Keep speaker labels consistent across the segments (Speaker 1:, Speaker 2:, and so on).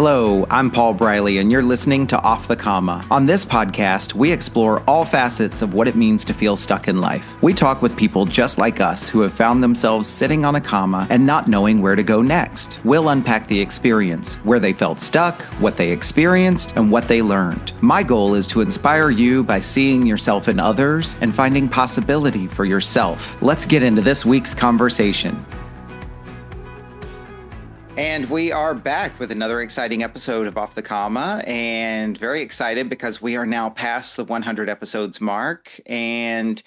Speaker 1: Hello, I'm Paul Briley, and you're listening to Off the Comma. On this podcast, we explore all facets of what it means to feel stuck in life. We talk with people just like us who have found themselves sitting on a comma and not knowing where to go next. We'll unpack the experience, where they felt stuck, what they experienced, and what they learned. My goal is to inspire you by seeing yourself in others and finding possibility for yourself. Let's get into this week's conversation. And we are back with another exciting episode of Off the Comma, and very excited because we are now past the 100 episodes mark. And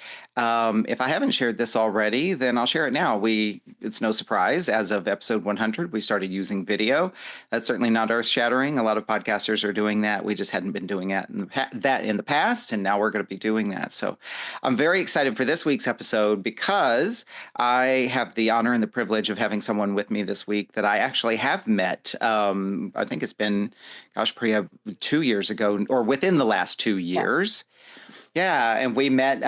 Speaker 1: if I haven't shared this already, then I'll share it now. It's no surprise, as of episode 100, we started using video. That's certainly not earth-shattering. A lot of podcasters are doing that. We just hadn't been doing that in the past, and now we're going to be doing that. So I'm very excited for this week's episode because I have the honor and the privilege of having someone with me this week that I actually have met. I think it's been, Priya, 2 years ago, or within the last 2 years. Yeah, and we met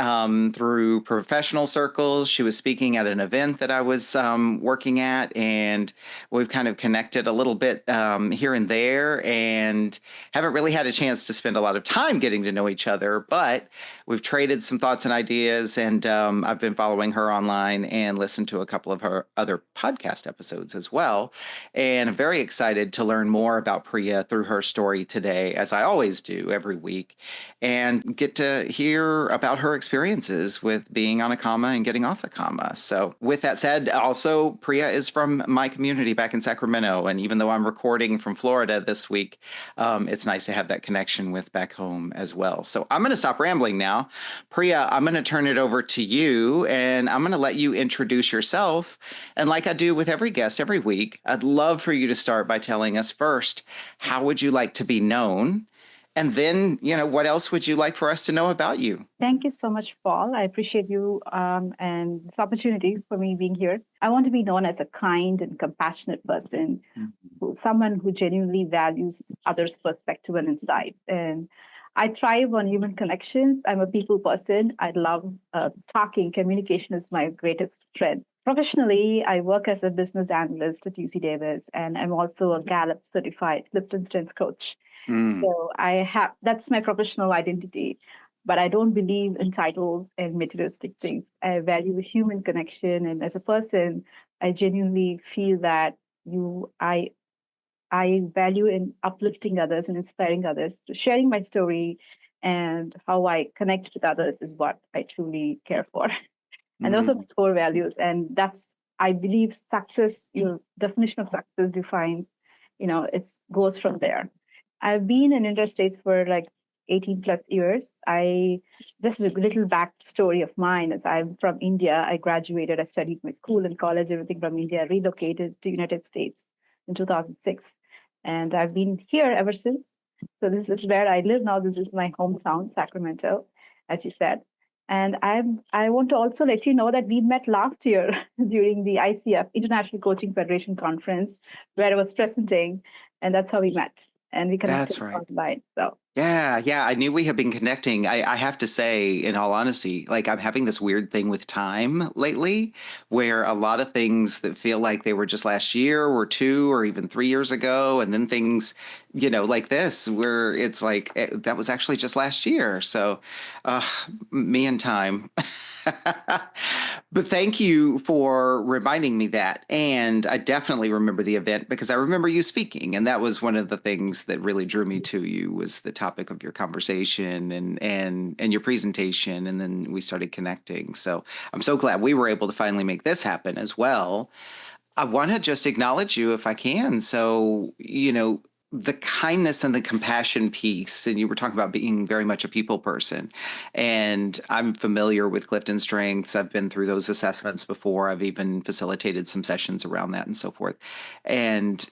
Speaker 1: through professional circles. She was speaking at an event that I was working at, and we've kind of connected a little bit here and there, and haven't really had a chance to spend a lot of time getting to know each other, but we've traded some thoughts and ideas, and I've been following her online and listened to a couple of her other podcast episodes as well, and I'm very excited to learn more about Priya through her story today, as I always do every week, and get to hear about her experiences with being on a comma and getting off the comma. So with that said, also Priya is from my community back in Sacramento. And even though I'm recording from Florida this week, it's nice to have that connection with back home as well. So I'm going to stop rambling now. Priya, I'm going to turn it over to you, and I'm going to let you introduce yourself. And like I do with every guest every week, I'd love for you to start by telling us first, how would you like to be known? And then, what else would you like for us to know about you?
Speaker 2: Thank you so much, Paul. I appreciate you and this opportunity for me being here. I want to be known as a kind and compassionate person, someone who genuinely values others' perspective and insight. And I thrive on human connections. I'm a people person. I love talking. Communication is my greatest strength. Professionally, I work as a business analyst at UC Davis, and I'm also a Gallup certified Lipton strength coach. So that's my professional identity, but I don't believe in titles and materialistic things. I value human connection, and as a person, I genuinely feel that I value in uplifting others and inspiring others. Sharing my story and how I connect with others is what I truly care for. And those are the core values, and that's, I believe, success. Your definition of success defines, it goes from there. I've been in interstates for like 18 plus years. Just a little backstory of mine is I'm from India. I graduated, I studied my school and college, everything from India, relocated to United States in 2006. And I've been here ever since. So this is where I live now. This is my hometown, Sacramento, as you said. And I want to also let you know that we met last year during the ICF, International Coaching Federation Conference, where I was presenting, and that's how we met. And we connected online. So
Speaker 1: Yeah. I knew we had been connecting. I have to say, in all honesty, like I'm having this weird thing with time lately where a lot of things that feel like they were just last year or 2 or even 3 years ago. And then things, like this, where it's like, that was actually just last year. So me and time. But thank you for reminding me that. And I definitely remember the event because I remember you speaking. And that was one of the things that really drew me to you, was the topic of your conversation and your presentation. And then we started connecting. So I'm so glad we were able to finally make this happen as well. I want to just acknowledge you if I can. So, the kindness and the compassion piece, and you were talking about being very much a people person, and I'm familiar with Clifton Strengths. I've been through those assessments before. I've even facilitated some sessions around that and so forth. And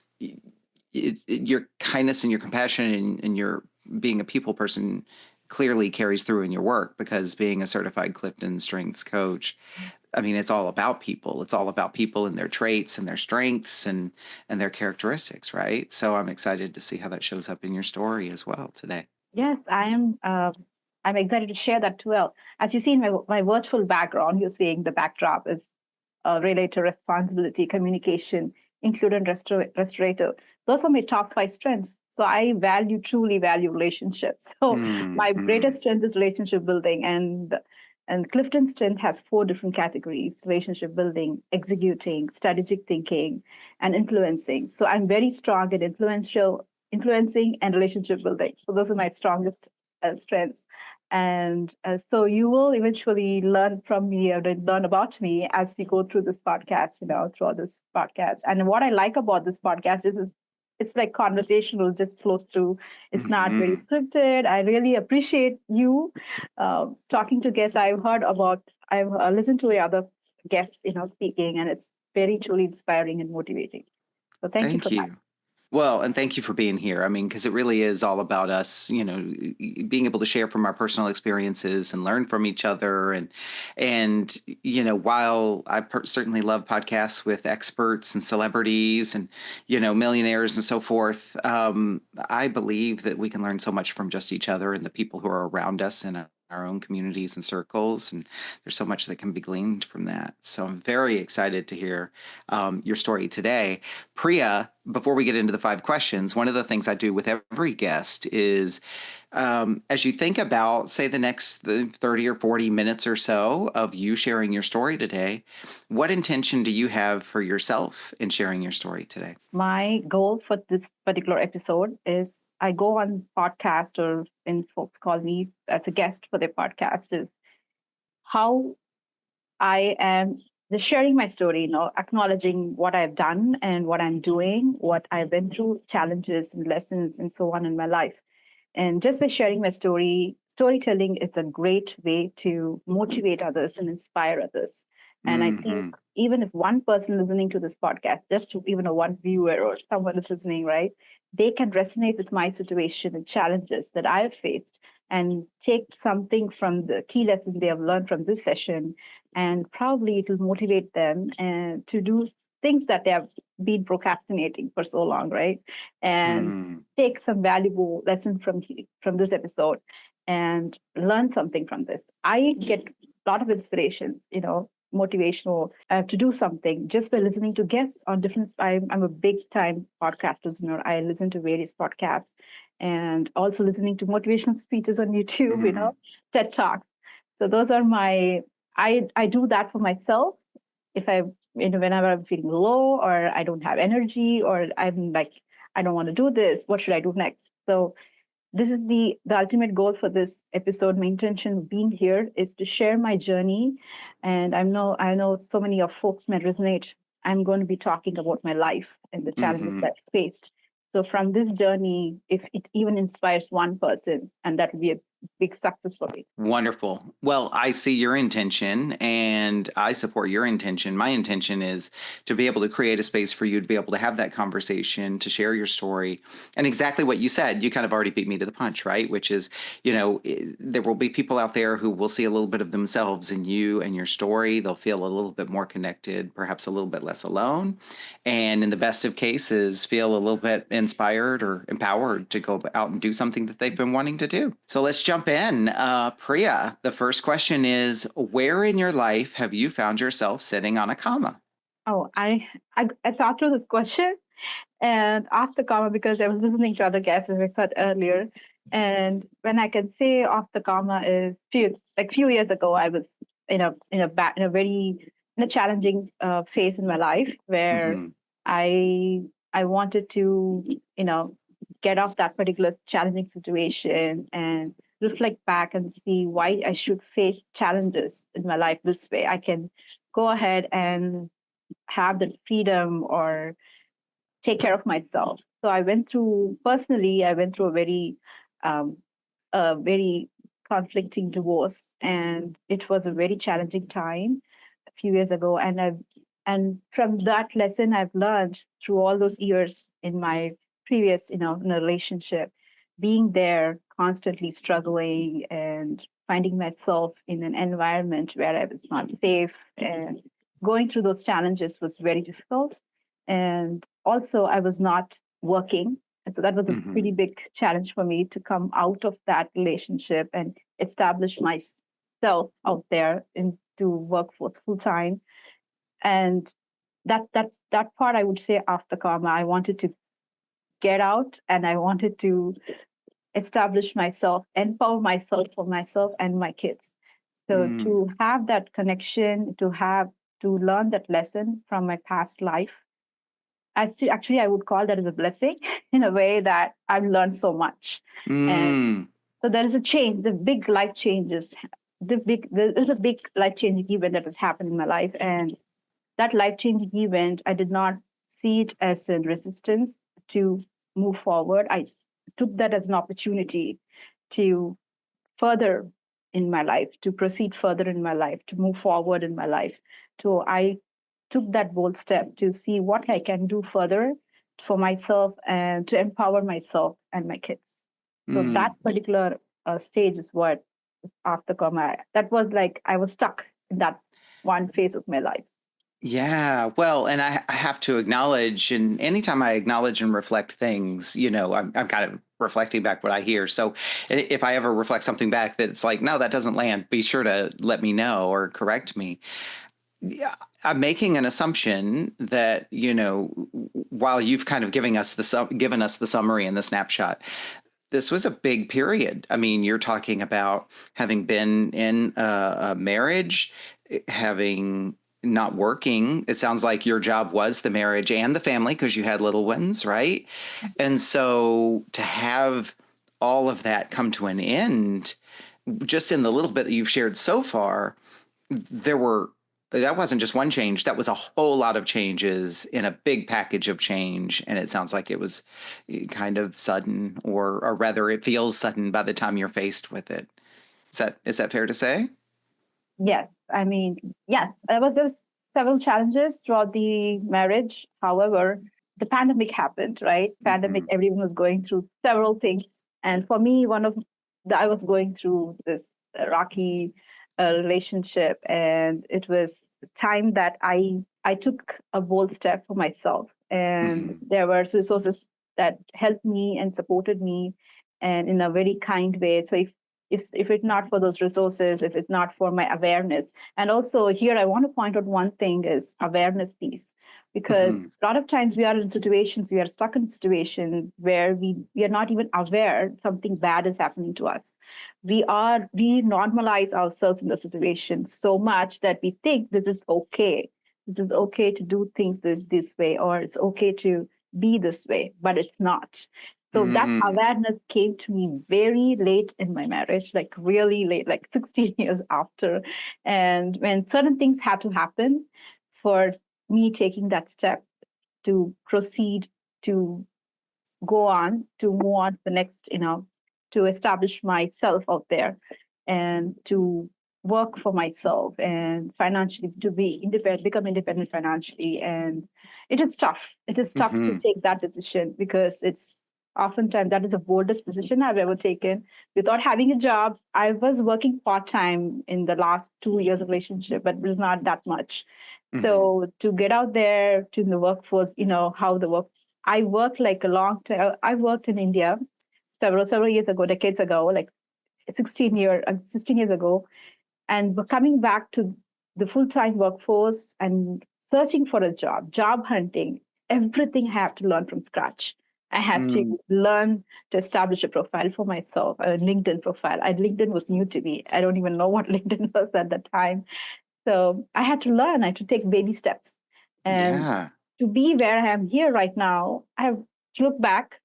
Speaker 1: your kindness and your compassion and your being a people person clearly carries through in your work, because being a certified Clifton Strengths coach, I mean, it's all about people. It's all about people and their traits and their strengths and their characteristics, right? So I'm excited to see how that shows up in your story as well today.
Speaker 2: Yes, I am. I'm excited to share that too. Well, as you see in my virtual background, you're seeing the backdrop is related to responsibility, communication, include and restorative. Those are my top five strengths. So I truly value relationships. So my greatest strength is relationship building, and Clifton's strength has four different categories: relationship building, executing, strategic thinking, and influencing. So I'm very strong at influencing and relationship building. So those are my strongest strengths. And so you will eventually learn from me or learn about me as we go through this podcast, throughout this podcast. And what I like about this podcast is it's like conversational, just flows through. It's not very scripted. I really appreciate you talking to guests. I've listened to the other guests, speaking, and it's very truly inspiring and motivating. So thank you for
Speaker 1: Thank
Speaker 2: that.
Speaker 1: you. Well, and thank you for being here. I mean, because it really is all about us, being able to share from our personal experiences and learn from each other. And while I certainly love podcasts with experts and celebrities and millionaires and so forth, I believe that we can learn so much from just each other and the people who are around us in our own communities and circles. And there's so much that can be gleaned from that. So I'm very excited to hear your story today. Priya, before we get into the five questions, one of the things I do with every guest is as you think about, say, the next 30 or 40 minutes or so of you sharing your story today, what intention do you have for yourself in sharing your story today?
Speaker 2: My goal for this particular episode is I go on podcast, or when folks call me as a guest for their podcast, is how I am just sharing my story, acknowledging what I've done and what I'm doing, what I've been through, challenges and lessons and so on in my life. And just by sharing my story, storytelling is a great way to motivate others and inspire others. And I think even if one person listening to this podcast, even a one viewer or someone is listening, right, they can resonate with my situation and challenges that I have faced and take something from the key lesson they have learned from this session, and probably it will motivate them and to do things that they have been procrastinating for so long, right? And take some valuable lesson from this episode and learn something from this. I get a lot of inspirations, motivational to do something just by listening to guests on different. I'm a big time podcast listener. I listen to various podcasts and also listening to motivational speeches on YouTube, TED Talks. So those are I do that for myself. If whenever I'm feeling low or I don't have energy or I'm like, I don't want to do this, what should I do next? So this is the ultimate goal for this episode. My intention of being here is to share my journey. And I know so many of folks may resonate. I'm going to be talking about my life and the challenges that I faced. So from this journey, if it even inspires one person, and that would be a big success for me.
Speaker 1: Wonderful. Well, I see your intention and I support your intention. My intention is to be able to create a space for you to be able to have that conversation, to share your story. And exactly what you said, you kind of already beat me to the punch, right? Which is, there will be people out there who will see a little bit of themselves in you and your story. They'll feel a little bit more connected, perhaps a little bit less alone. And in the best of cases, feel a little bit inspired or empowered to go out and do something that they've been wanting to do. So let's jump in. Priya, the first question is, where in your life have you found yourself sitting on a comma?
Speaker 2: Oh, I thought through this question and off the comma because I was listening to other guests as I said earlier. And when I can say off the comma is few years ago, I was in a challenging phase in my life where I I wanted to get off that particular challenging situation and reflect back and see why I should face challenges in my life this way. I can go ahead and have the freedom or take care of myself. So I went through um, a very conflicting divorce, and it was a very challenging time a few years ago. And from that lesson, I've learned through all those years in my previous, in a relationship, being there, constantly struggling and finding myself in an environment where I was not safe, and going through those challenges was very difficult. And also, I was not working. And so that was a pretty big challenge for me to come out of that relationship and establish myself out there into workforce full time. And that part I would say after karma. I wanted to get out, and I wanted to establish myself, empower myself for myself and my kids. So
Speaker 1: Mm,
Speaker 2: to have that connection, to learn that lesson from my past life, actually I would call that as a blessing in a way that I've learned so much. And
Speaker 1: mm,
Speaker 2: so there is a change, the big life changes. There's a big life changing event that has happened in my life, and that life changing event, I did not see it as a resistance to move forward. I took that as an opportunity to further in my life, to proceed further in my life, to move forward in my life. So I took that bold step to see what I can do further for myself and to empower myself and my kids. So that
Speaker 1: mm.
Speaker 2: particular stage is what after coma, that was like I was stuck in that one phase of my life.
Speaker 1: Yeah, well, and I have to acknowledge, and anytime I acknowledge and reflect things, I'm kind of reflecting back what I hear. So if I ever reflect something back that's like, no, that doesn't land, be sure to let me know or correct me. Yeah, I'm making an assumption that, while you've kind of given us the summary and the snapshot, this was a big period. I mean, you're talking about having been in a marriage, having not working. It sounds like your job was the marriage and the family because you had little ones, right? And so to have all of that come to an end, just in the little bit that you've shared so far, there were that wasn't just one change, that was a whole lot of changes in a big package of change, and it sounds like it was kind of sudden, or rather it feels sudden by the time you're faced with it. Is that fair to say?
Speaker 2: Yes, I mean, yes, there was several challenges throughout the marriage. However, the pandemic happened, right? Pandemic,
Speaker 1: Mm-hmm.
Speaker 2: everyone was going through several things, and for me, I was going through this rocky relationship, and it was time that I took a bold step for myself, and
Speaker 1: Mm-hmm.
Speaker 2: there were resources that helped me and supported me, and in a very kind way. So if it's not for those resources, if it's not for my awareness. And also here I want to point out one thing is awareness piece, because
Speaker 1: Mm-hmm.
Speaker 2: a lot of times we are stuck in situations where we are not even aware something bad is happening to us. We normalize ourselves in the situation so much that we think this is okay. It is okay to do things this way, or it's okay to be this way, but it's not. So that
Speaker 1: Mm-hmm.
Speaker 2: awareness came to me very late in my marriage, like really late, like 16 years after. And when certain things had to happen for me taking that step to proceed, to go on, to move on to the next, to establish myself out there and to work for myself and financially to be independent, become independent financially. And it is tough. It is tough to
Speaker 1: Mm-hmm.
Speaker 2: take that decision because it's oftentimes that is the boldest decision I've ever taken without having a job. I was working part time in the last 2 years of relationship, but it was not that much.
Speaker 1: Mm-hmm.
Speaker 2: So to get out there to the workforce, how the work. I worked like a long time. I worked in India several years ago, decades ago, like 16 years ago, and coming back to the full time workforce and searching for a job hunting, everything I have to learn from scratch. I had to
Speaker 1: Mm-hmm.
Speaker 2: learn to establish a profile for myself, a LinkedIn profile. LinkedIn was new to me. I don't even know what LinkedIn was at the time. So I had to learn, I had to take baby steps. And
Speaker 1: Yeah.
Speaker 2: to be where I am here right now, I have to look back,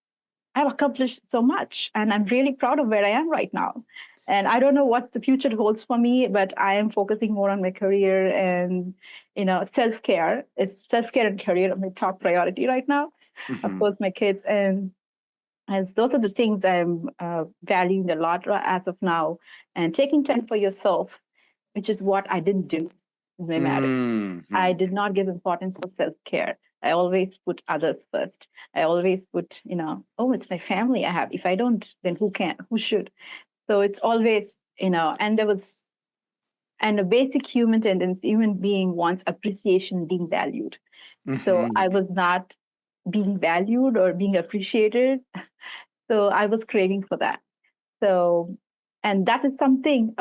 Speaker 2: I've accomplished so much. And I'm really proud of where I am right now. And I don't know what the future holds for me, but I am focusing more on my career and, self-care. It's self-care and career are my top priority right now. Of
Speaker 1: Mm-hmm.
Speaker 2: course, my kids. And those are the things I'm valuing a lot as of now. And taking time for yourself, which is what I didn't do in my marriage. I
Speaker 1: Mm-hmm.
Speaker 2: did not give importance for self care. I always put others first. I always put, oh, it's my family I have. If I don't, then who can? Who should? So it's always, and there was, and a basic human tendency, human being wants appreciation, being valued. So
Speaker 1: Mm-hmm.
Speaker 2: I was not being valued or being appreciated. So I was craving for that. So, and that is something,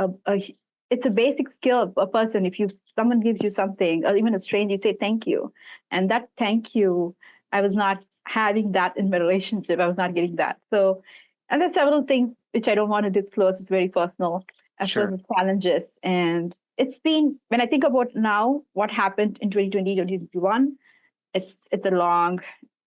Speaker 2: it's a basic skill. A person, if you someone gives you something, or even a stranger, you say thank you, and that thank you, I was not having that in my relationship. I was not getting that. So, and there's several things which I don't want to disclose. It's very personal, as well as
Speaker 1: Sure.
Speaker 2: the challenges. And it's been, when I think about now what happened in 2020, 2021, it's a long.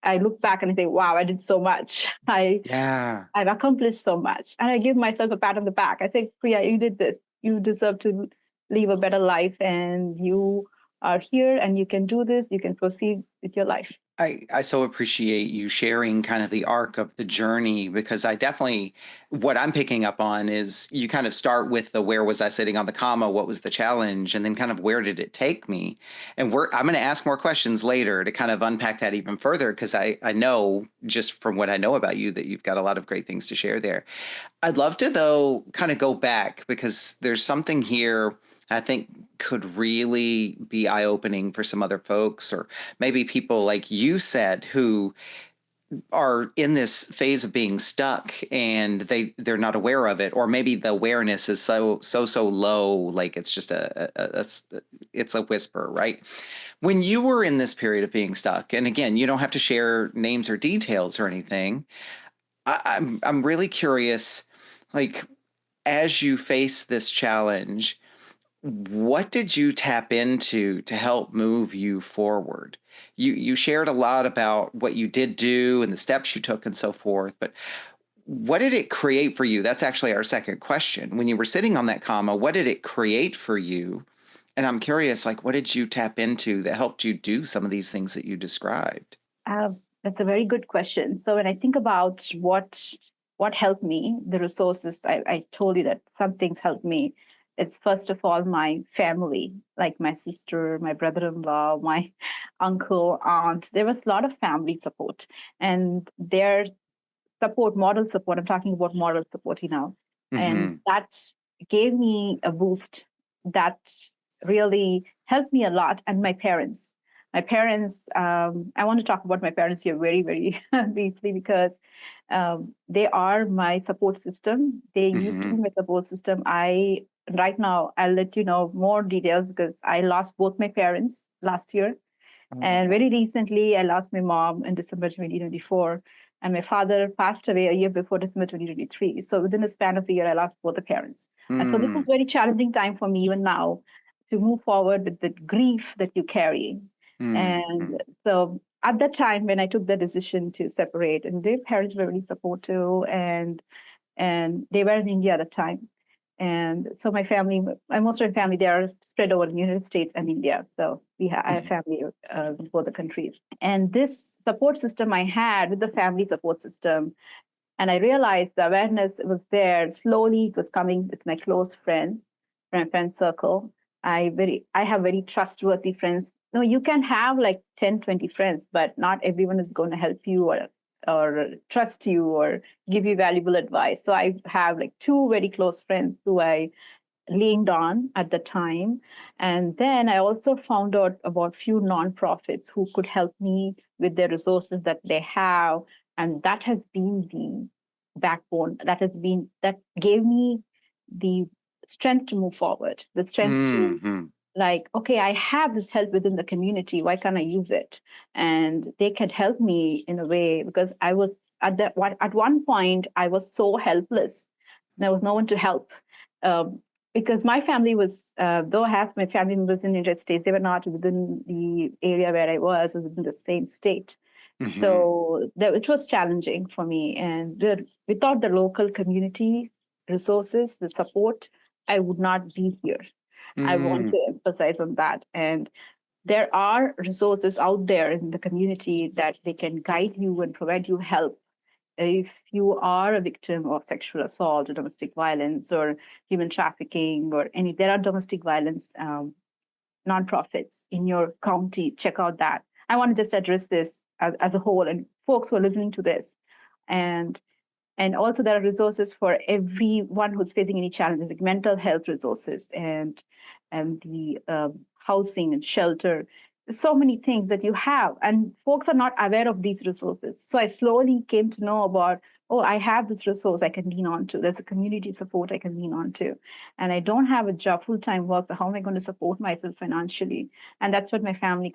Speaker 2: I look back and I think, wow, I did so much.
Speaker 1: Yeah.
Speaker 2: I've accomplished so much. And I give myself a pat on the back. I say, Priya, you did this. You deserve to live a better life. And you are here and you can do this. You can proceed with your life.
Speaker 1: I so appreciate you sharing kind of the arc of the journey because I definitely, what I'm picking up on is you kind of start with the where was I sitting on the comma, what was the challenge, and then kind of where did it take me? And I'm going to ask more questions later to kind of unpack that even further because I know just from what I know about you that you've got a lot of great things to share there. I'd love to, though, kind of go back because there's something here I think could really be eye opening for some other folks, or maybe people like you said who are in this phase of being stuck and they're not aware of it, or maybe the awareness is so low, like it's just it's a whisper, right? When you were in this period of being stuck, and again, you don't have to share names or details or anything, I'm really curious, like as you face this challenge, what did you tap into to help move you forward? You shared a lot about what you did do and the steps you took and so forth, but what did it create for you? That's actually our second question. When you were sitting on that comma, what did it create for you? And I'm curious, like, what did you tap into that helped you do some of these things that you described?
Speaker 2: Uh, that's a very good question. So when I think about what helped me, the resources, I told you that some things helped me. It's first of all my family, like my sister, my brother-in-law, my uncle, aunt. There was a lot of family support, and their support, moral support. I'm talking about moral support, and
Speaker 1: Mm-hmm.
Speaker 2: that gave me a boost. That really helped me a lot. And my parents. I want to talk about my parents here very, very briefly because they are my support system. They used to be
Speaker 1: Mm-hmm.
Speaker 2: my support system. I right now I'll let you know more details because I lost both my parents last year, and very recently, I lost my mom in December 2024, and my father passed away a year before December 2023. So within a span of a year, I lost both the parents. And so this is
Speaker 1: Mm-hmm.
Speaker 2: a very challenging time for me even now to move forward with the grief that you carry.
Speaker 1: Mm-hmm.
Speaker 2: And so at that time, when I took the decision to separate, and their parents were really supportive, and they were in India at the time. And so my family, most of my family, they are spread over the United States and India. So I have family in both the countries. And this support system I had with the family support system, and I realized the awareness was there. Slowly, it was coming with my close friends, my friend circle. I have very trustworthy friends. No, you can have like 10, 20 friends, but not everyone is going to help you or trust you or give you valuable advice. So I have like two very close friends who I leaned on at the time. And then I also found out about few nonprofits who could help me with the resources that they have. And that has been the backbone. That gave me the strength to move forward, the strength to
Speaker 1: Mm-hmm.
Speaker 2: like, okay, I have this help within the community. Why can't I use it? And they can help me in a way because I was at one point I was so helpless. There was no one to help. Um, because my family was, though half my family members in the United States, they were not within the area where I was, or within the same state.
Speaker 1: Mm-hmm.
Speaker 2: So it was challenging for me. And without the local community resources, the support, I would not be here. I want
Speaker 1: Mm-hmm.
Speaker 2: to emphasize on that. And there are resources out there in the community that they can guide you and provide you help if you are a victim of sexual assault or domestic violence or human trafficking or any. There are domestic violence nonprofits in your county. Check out that. I want to just address this as a whole and folks who are listening to this. And and also there are resources for everyone who's facing any challenges, like mental health resources and the housing and shelter. So many things that you have, and folks are not aware of these resources. So I slowly came to know about oh, I have this resource I can lean on to. There's a community support I can lean on to. And I don't have a job, full-time work, but how am I going to support myself financially? And that's what my family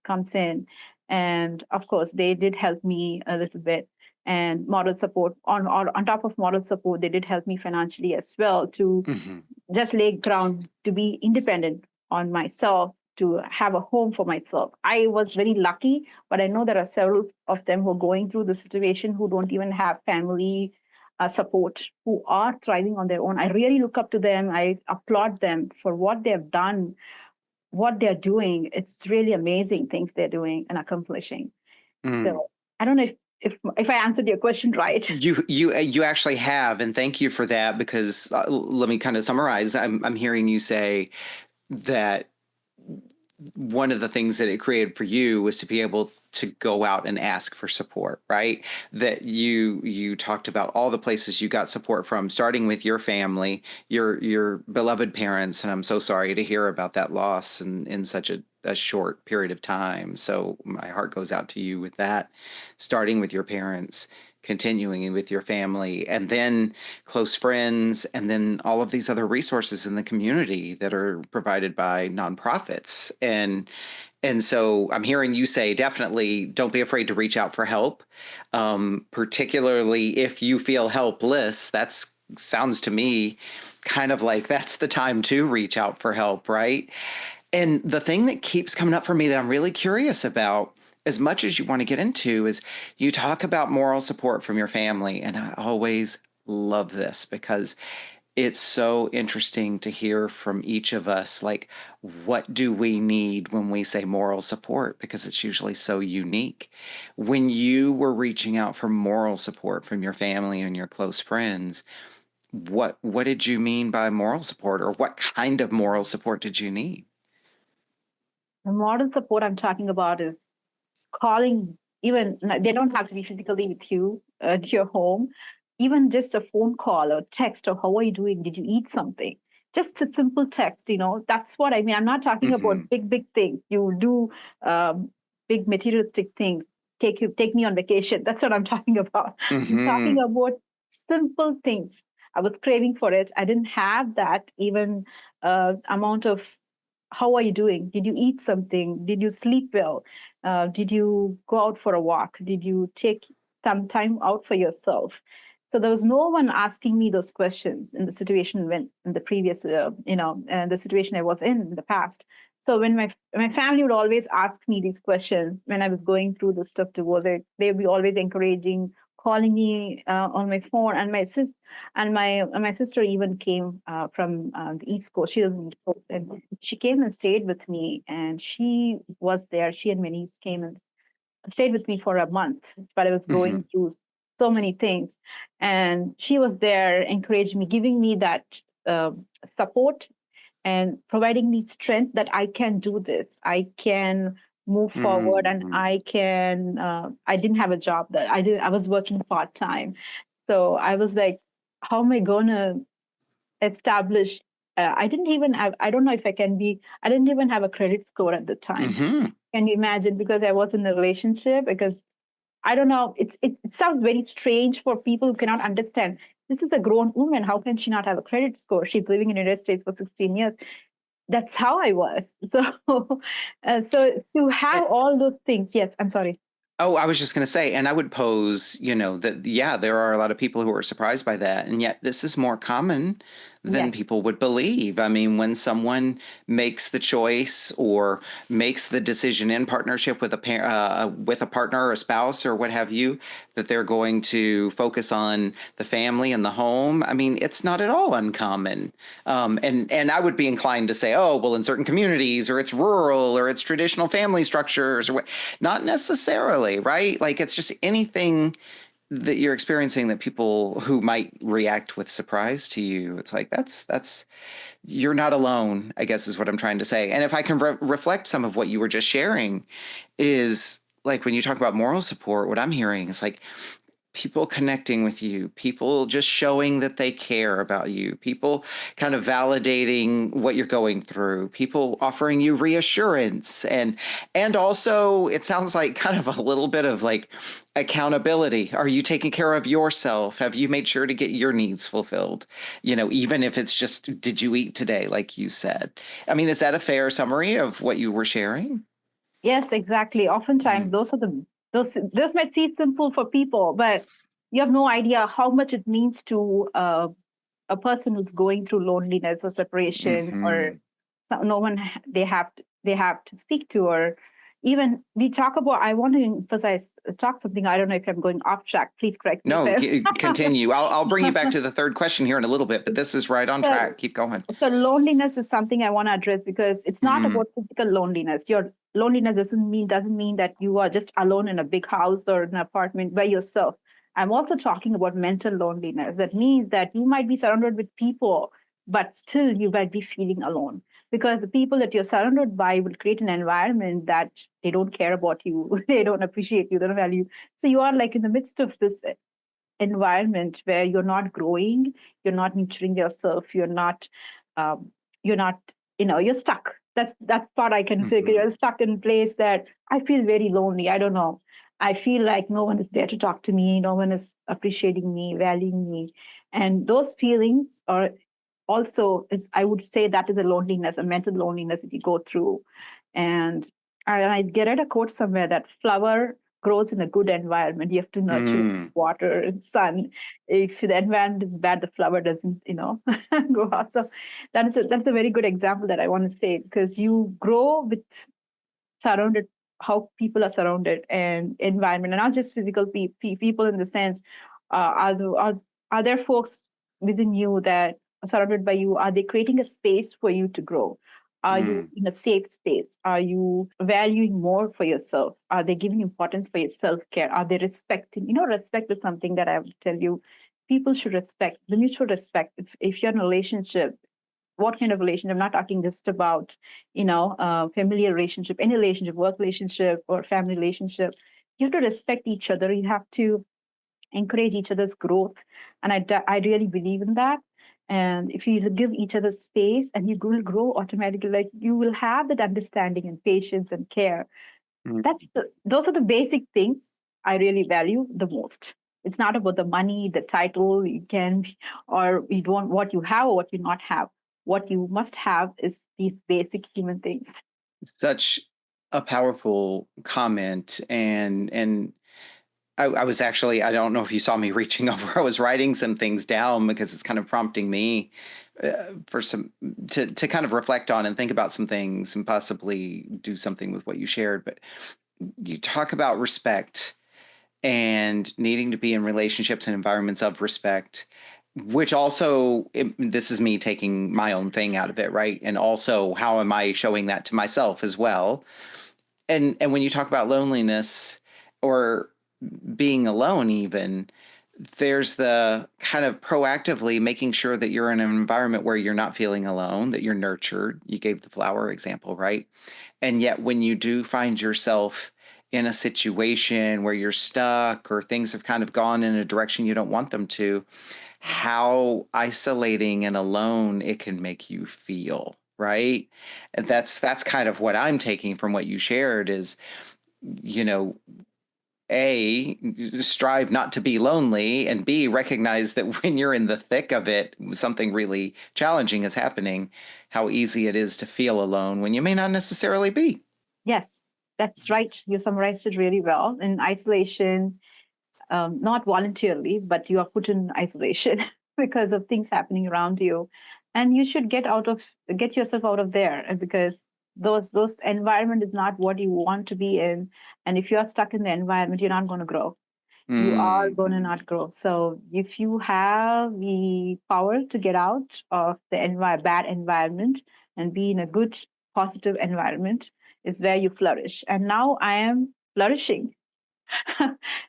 Speaker 2: comes in. And of course, they did help me a little bit. And moral support, on top of moral support, they did help me financially as well to
Speaker 1: Hmm.
Speaker 2: just lay ground to be independent on myself, to have a home for myself. I was very lucky, but I know there are several of them who are going through the situation who don't even have family support, who are thriving on their own. I really look up to them. I applaud them for what they've done, what they're doing. It's really amazing things they're doing and accomplishing. So I don't know if I answered your question right.
Speaker 1: You actually have, and thank you for that, because let me kind of summarize. I'm hearing you say that one of the things that it created for you was to be able to go out and ask for support, right? That you talked about all the places you got support from, starting with your family, your beloved parents, and I'm so sorry to hear about that loss in such a short period of time. So my heart goes out to you with that, starting with your parents, continuing with your family, and then close friends, and then all of these other resources in the community that are provided by nonprofits. And so I'm hearing you say definitely don't be afraid to reach out for help, particularly if you feel helpless. That's sounds to me kind of like that's the time to reach out for help, right? And the thing that keeps coming up for me that I'm really curious about, as much as you want to get into, is you talk about moral support from your family. And I always love this because it's so interesting to hear from each of us, like, what do we need when we say moral support? Because it's usually so unique. When you were reaching out for moral support from your family and your close friends, what did you mean by moral support, or what kind of moral support did you need?
Speaker 2: The modern support I'm talking about is calling, even they don't have to be physically with you at your home, even just a phone call or text, or how are you doing, did you eat something, just a simple text. That's what I mean. I'm not talking about
Speaker 1: Mm-hmm.
Speaker 2: big things you do, um, big materialistic things, take me on vacation. That's what I'm talking about. I'm talking
Speaker 1: Mm-hmm.
Speaker 2: about simple things. I was craving for it. I didn't have that even amount of how are you doing? Did you eat something? Did you sleep well? Did you go out for a walk? Did you take some time out for yourself? So there was no one asking me those questions in the situation when in the previous, the situation I was in the past. So when my family would always ask me these questions when I was going through the stuff divorce, they'd be always encouraging, calling me on my phone, and my sister even came from the East Coast. She was in the East Coast, and she came and stayed with me. And she was there. She and my niece came and stayed with me for a month. But I was
Speaker 1: Mm-hmm.
Speaker 2: going through so many things, and she was there, encouraging me, giving me that support, and providing me strength that I can do this. I can move forward, and
Speaker 1: Mm-hmm.
Speaker 2: I can. I didn't have a job that I did. I was working part time, so I was like, how am I gonna establish? I didn't even have. I don't know if I can be. I didn't even have a credit score at the time.
Speaker 1: Mm-hmm.
Speaker 2: Can you imagine? Because I was in a relationship. Because I don't know. It sounds very strange for people who cannot understand. This is a grown woman. How can she not have a credit score? She's living in the United States for 16 years. That's how I was. So to have all those things. Yes, I'm sorry.
Speaker 1: Oh, I was just going to say, and I would pose, that, yeah, there are a lot of people who are surprised by that. And yet this is more common than
Speaker 2: Yes.
Speaker 1: people would believe. I mean, when someone makes the choice or makes the decision in partnership with with a partner or a spouse or what have you, that they're going to focus on the family and the home. I mean, it's not at all uncommon. And I would be inclined to say, oh, well, in certain communities, or it's rural, or it's traditional family structures, or what. Not necessarily, right? Like it's just anything that you're experiencing that people who might react with surprise to you. It's like that's you're not alone, I guess is what I'm trying to say. And if I can reflect some of what you were just sharing, is like when you talk about moral support, what I'm hearing is like people connecting with you, people just showing that they care about you, people kind of validating what you're going through, people offering you reassurance, and also it sounds like kind of a little bit of like accountability. Are you taking care of yourself? Have you made sure to get your needs fulfilled? Even if it's just, did you eat today, like you said? I mean, is that a fair summary of what you were sharing?
Speaker 2: Yes, exactly. Oftentimes,
Speaker 1: Mm-hmm.
Speaker 2: those might seem simple for people, but you have no idea how much it means to a person who's going through loneliness or separation, or
Speaker 1: Mm-hmm.
Speaker 2: no one they have to speak to, or even we talk about. I want to emphasize talk something. I don't know if I'm going off track. Please correct me if
Speaker 1: No,
Speaker 2: I'm.
Speaker 1: continue. I'll bring you back to the third question here in a little bit, but this is right on
Speaker 2: So,
Speaker 1: track. Keep going.
Speaker 2: so loneliness is something I want to address because it's not
Speaker 1: Mm,
Speaker 2: about physical loneliness. Your loneliness doesn't mean that you are just alone in a big house or an apartment by yourself. I'm also talking about mental loneliness. That means that you might be surrounded with people, but still you might be feeling alone because the people that you're surrounded by will create an environment that they don't care about you, they don't appreciate you, they don't value you. So you are like in the midst of this environment where you're not growing, you're not nurturing yourself, um, you're not, you're stuck. That's part I can say.
Speaker 1: mhm,
Speaker 2: You're stuck in a place that I feel very lonely. I don't know. I feel like no one is there to talk to me. No one is appreciating me, valuing me, and those feelings are also is I would say that is a loneliness, a mental loneliness that you go through. And I get at a quote somewhere that flower grows in a good environment. You have to nurture it,
Speaker 1: mm,
Speaker 2: water and sun. If the environment is bad, the flower doesn't, go out. So that's a very good example that I want to say because you grow with surrounded how people are surrounded and environment and not just physical people in the sense are there folks within you that are surrounded by you, are they creating a space for you to grow, are you
Speaker 1: mm,
Speaker 2: in a safe space, are you valuing more for yourself, are they giving importance for your self-care, are they respecting, respect is something that I would tell you people should respect, the mutual respect. If you're in a relationship, what kind of relationship? I'm not talking just about, familiar relationship, any relationship, work relationship, or family relationship. You have to respect each other. You have to encourage each other's growth, and I really believe in that. And if you give each other space, and you will grow automatically, like you will have that understanding and patience and care.
Speaker 1: mm.
Speaker 2: Those are the basic things I really value the most. It's not about the money, the title you can, or you don't what you have or what you not have. What you must have is these basic human things.
Speaker 1: Such a powerful comment, and I was actually, I don't know if you saw me reaching over. I was writing some things down because it's kind of prompting me for some to kind of reflect on and think about some things and possibly do something with what you shared. But you talk about respect and needing to be in relationships and environments of respect, which also, this is me taking my own thing out of it, right? And also, how am I showing that to myself as well? And when you talk about loneliness or being alone, even, there's the kind of proactively making sure that you're in an environment where you're not feeling alone, that you're nurtured. You gave the flower example, right? And yet, when you do find yourself in a situation where you're stuck or things have kind of gone in a direction you don't want them to, how isolating and alone it can make you feel, right? And that's kind of what I'm taking from what you shared is, you know, A, strive not to be lonely, and B, recognize that when you're in the thick of it, something really challenging is happening, how easy it is to feel alone when you may not necessarily be.
Speaker 2: Yes, that's right. You summarized it really well. In isolation, not voluntarily, but you are put in isolation because of things happening around you, and you should get yourself out of there because those environment is not what you want to be in, and if you are stuck in the environment, you're not going to grow. You are
Speaker 1: Mm,
Speaker 2: going to not grow. So if you have the power to get out of the bad environment and be in a good, positive environment, is where you flourish. And now I am flourishing.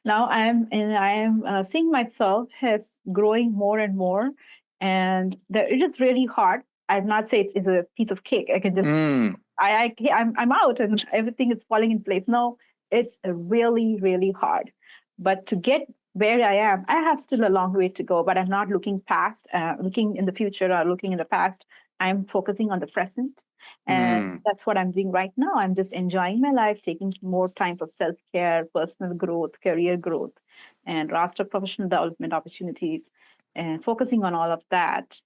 Speaker 2: Now I am seeing myself as growing more and more, and it is really hard. I'd not say it's a piece of cake. I can just
Speaker 1: mm,
Speaker 2: I'm out and everything is falling in place. No, it's really really hard. But to get where I am, I have still a long way to go, but I'm not looking past, looking in the future or looking in the past. I'm focusing on the present. And
Speaker 1: Mm,
Speaker 2: that's what I'm doing right now. I'm just enjoying my life, taking more time for self care, personal growth, career growth, and roster professional development opportunities, and focusing on all of that.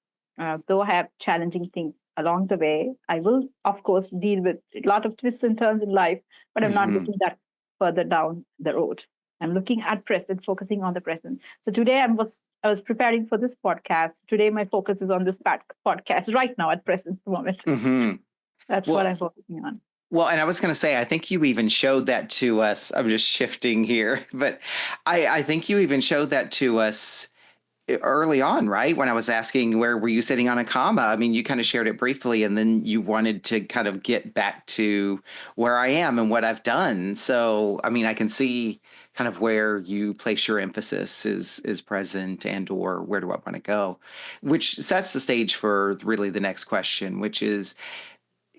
Speaker 2: Though I have challenging things along the way, I will, of course, deal with a lot of twists and turns in life, but I'm not
Speaker 1: mhm.
Speaker 2: looking that further down the road. I'm looking at present, focusing on the present. So today I was preparing for this podcast. Today my focus is on this podcast right now at present moment.
Speaker 1: Mhm.
Speaker 2: That's what
Speaker 1: Well,
Speaker 2: I'm focusing on.
Speaker 1: and I was going to say, I think you even showed that to us. I'm just shifting here, but I think you even showed that to us early on, right? When I was asking where were you sitting on a comma? I mean, you kind of shared it briefly, and then you wanted to kind of get back to where I am and what I've done. So, I mean, I can see kind of where you place your emphasis is present and or where do I want to go, which sets the stage for really the next question, which is,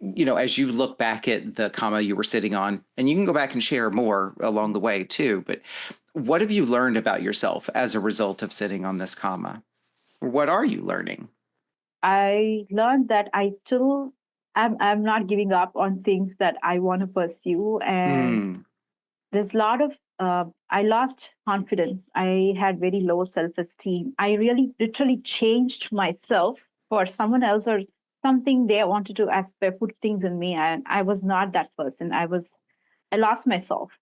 Speaker 1: as you look back at the comma you were sitting on, and you can go back and share more along the way too, but what have you learned about yourself as a result of sitting on this comma? What are you learning?
Speaker 2: I learned that I'm not giving up on things that I want to pursue, and
Speaker 1: Mm,
Speaker 2: there's a lot of I lost confidence. I had very low self-esteem. I really literally changed myself for someone else or something they wanted to aspect, put things in me, and I was not that person. I lost myself.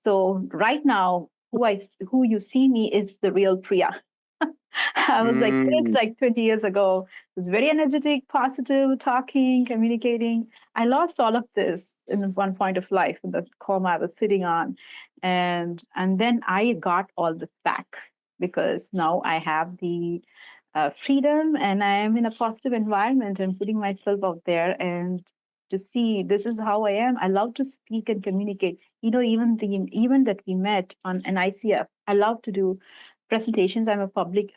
Speaker 2: So right now, who you see me is the real Priya. I was like this
Speaker 1: mm,
Speaker 2: like 20 years ago. It's very energetic, positive, talking, communicating. I lost all of this in one point of life in the coma I was sitting on. And then I got all this back because now I have the freedom and I am in a positive environment and putting myself out there and to see this is how I am. I love to speak and communicate. Even the even that we met on an ICF, I love to do presentations. I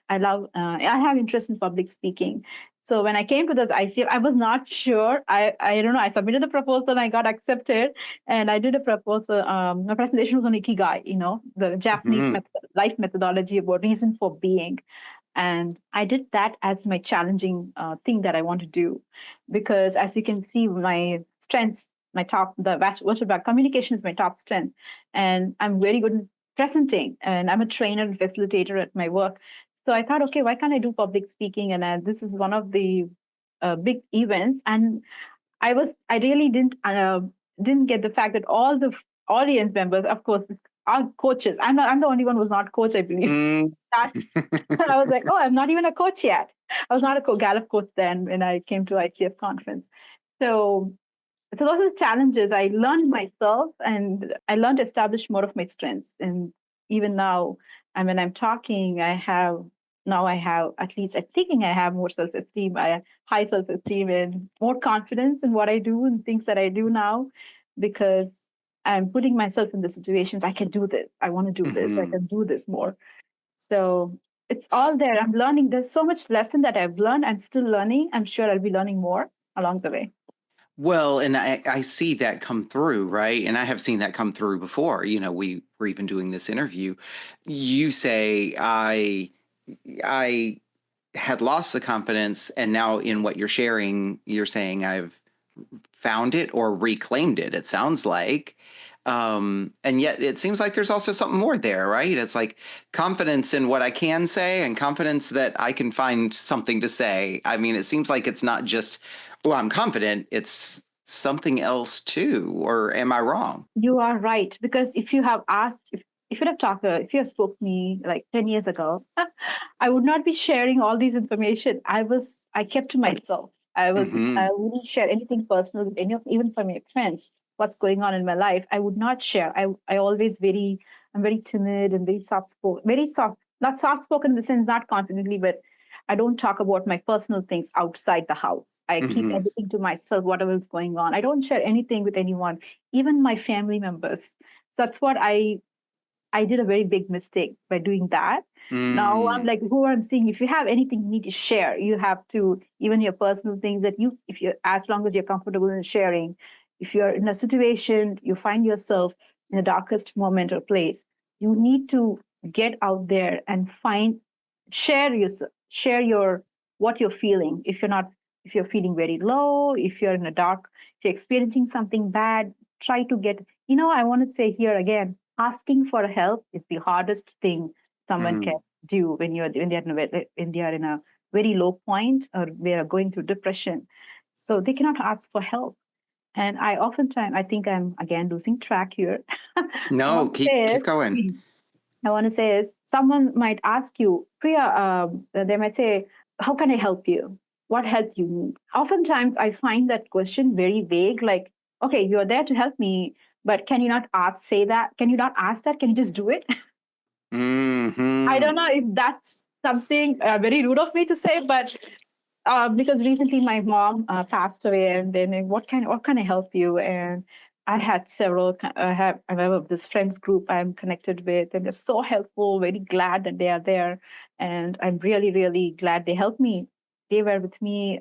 Speaker 2: have interest in public speaking. So when I came to the ICF, I was not sure. I don't know. I submitted the proposal and I got accepted. And I did a proposal. My presentation was on Ikigai, the Japanese
Speaker 1: mm,
Speaker 2: life methodology about reason for being. And I did that as my challenging thing that I want to do. Because as you can see, my strengths, the virtual back communication is my top strength. And I'm very good in presenting, and I'm a trainer and facilitator at my work. So I thought, okay, why can't I do public speaking? And this is one of the big events, and I really didn't get the fact that all the audience members, of course, are coaches. I'm the only one who's not coach, I believe.
Speaker 1: mm.
Speaker 2: That, I was like, oh, I'm not even a coach yet. I was not a Gallup coach then when I came to ICF conference. So so those are the challenges I learned myself, and I learned to establish more of my strengths. And even now, and when I'm talking, I have at least I'm thinking I have more self-esteem, high self-esteem and more confidence in what I do and things that I do now, because I'm putting myself in the situations. I can do this. I want to do this. I
Speaker 1: Mhm.
Speaker 2: can do this more. So it's all there. I'm learning. There's so much lesson that I've learned. I'm still learning. I'm sure I'll be learning more along the way.
Speaker 1: Well, and I see that come through, right? And I have seen that come through before. We were even doing this interview. You say, I had lost the confidence, and now in what you're sharing, you're saying I've found it or reclaimed it. It sounds like, and yet it seems like there's also something more there, right? It's like confidence in what I can say and confidence that I can find something to say. I mean, it seems like it's not just, oh, I'm confident. It's something else too, or am I wrong?
Speaker 2: You are right. Because if you have asked, if you have talked, if you have spoke to me like 10 years ago, I would not be sharing all these information. I kept to myself. I
Speaker 1: Hmm.
Speaker 2: wouldn't share anything personal with any of, even for my friends, what's going on in my life. I would not share. I'm very timid and very soft spoken, very soft, not soft spoken in the sense, not confidently, but I don't talk about my personal things outside the house. I keep
Speaker 1: Hmm.
Speaker 2: everything to myself, whatever is going on. I don't share anything with anyone, even my family members. That's what I did a very big mistake by doing that. Now I'm
Speaker 1: Mm.
Speaker 2: like, who I'm seeing, if you have anything you need to share, you have to, even your personal things that if you, as long as you're comfortable in sharing, if you're in a situation, you find yourself in the darkest moment or place, You need to get out there and share your, share your, what you're feeling. If you're feeling very low, if you're in a dark, if you're experiencing something bad, try to get, I want to say here again, asking for help is the hardest thing someone can
Speaker 1: Mm,
Speaker 2: do when they are in a very low point, or they are going through depression. So they cannot ask for help. And I oftentimes, I think I'm again losing track here. I
Speaker 1: no,
Speaker 2: want to say
Speaker 1: keep
Speaker 2: is,
Speaker 1: going.
Speaker 2: I want to say is, someone might ask you, Priya, they might say, how can I help you? What help you need? Oftentimes, I find that question very vague. Like, okay, you're there to help me, but can you not say that? Can you not ask that? Can you just do it? I
Speaker 1: Hmm.
Speaker 2: don't know if that's something very rude of me to say, but because recently my mom passed away, and then what can I help you? And I had several. I have this friends group I'm connected with, and they're so helpful. Very glad that they are there, and I'm really really glad they helped me. They were with me.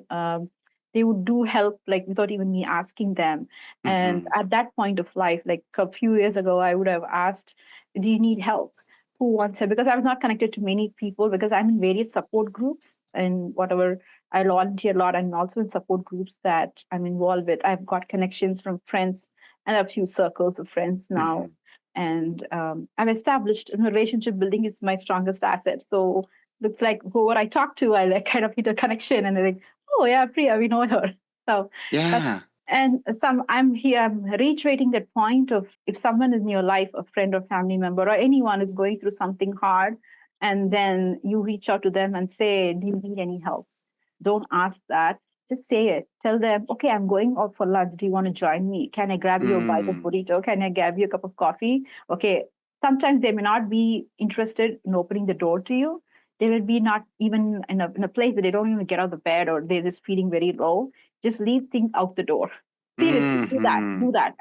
Speaker 2: They would do help like without even me asking them. And
Speaker 1: Hmm.
Speaker 2: at that point of life, like a few years ago, I would have asked, "Do you need help?" Who wants help? Because I was not connected to many people, because I'm in various support groups and whatever. I volunteer a lot. I'm also in support groups that I'm involved with. I've got connections from friends and a few circles of friends now.
Speaker 1: Hmm.
Speaker 2: And I've established relationship building is my strongest asset. So looks like whoever I talk to, I like kind of hit a connection, and they're like, oh yeah, Priya, we know her. So, but
Speaker 1: Yeah.
Speaker 2: and I'm here, I'm reiterating that point of, if someone is in your life, a friend or family member or anyone is going through something hard, and then you reach out to them and say, do you need any help? Don't ask that. Just say it. Tell them, okay, I'm going out for lunch. Do you want to join me? Can I grab you a bite of
Speaker 1: Mm.
Speaker 2: burrito? Can I grab you a cup of coffee? Okay. Sometimes they may not be interested in opening the door to you. They will be not even in a place that they don't even get out of the bed, or they're just feeling very low. Just leave things out the door. Seriously, do that.
Speaker 1: Hmm.
Speaker 2: Do that.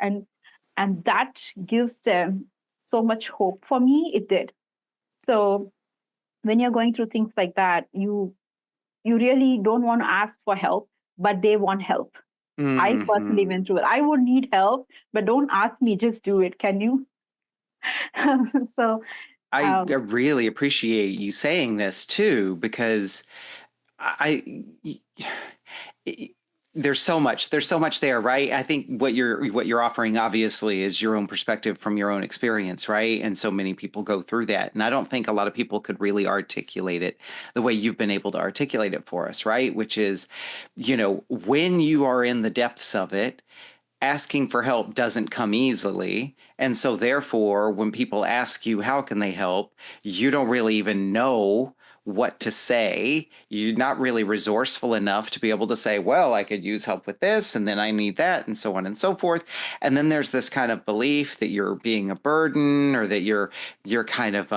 Speaker 2: And that gives them so much hope. For me, it did. So when you're going through things like that, you really don't want to ask for help, but they want help. I personally
Speaker 1: Hmm.
Speaker 2: went through it. I would need help, but don't ask me, just do it. Can you? So,
Speaker 1: I
Speaker 2: um,
Speaker 1: really appreciate you saying this too, because I, I- there's so much there, right? I think what you're offering obviously is your own perspective from your own experience, right? And so many people go through that. And I don't think a lot of people could really articulate it the way you've been able to articulate it for us, right? Which is, when you are in the depths of it, asking for help doesn't come easily. And so, therefore, when people ask you, how can they help? You don't really even know what to say. You're not really resourceful enough to be able to say, well, I could use help with this, and then I need that, and so on and so forth. And then there's this kind of belief that you're being a burden, or that you're kind of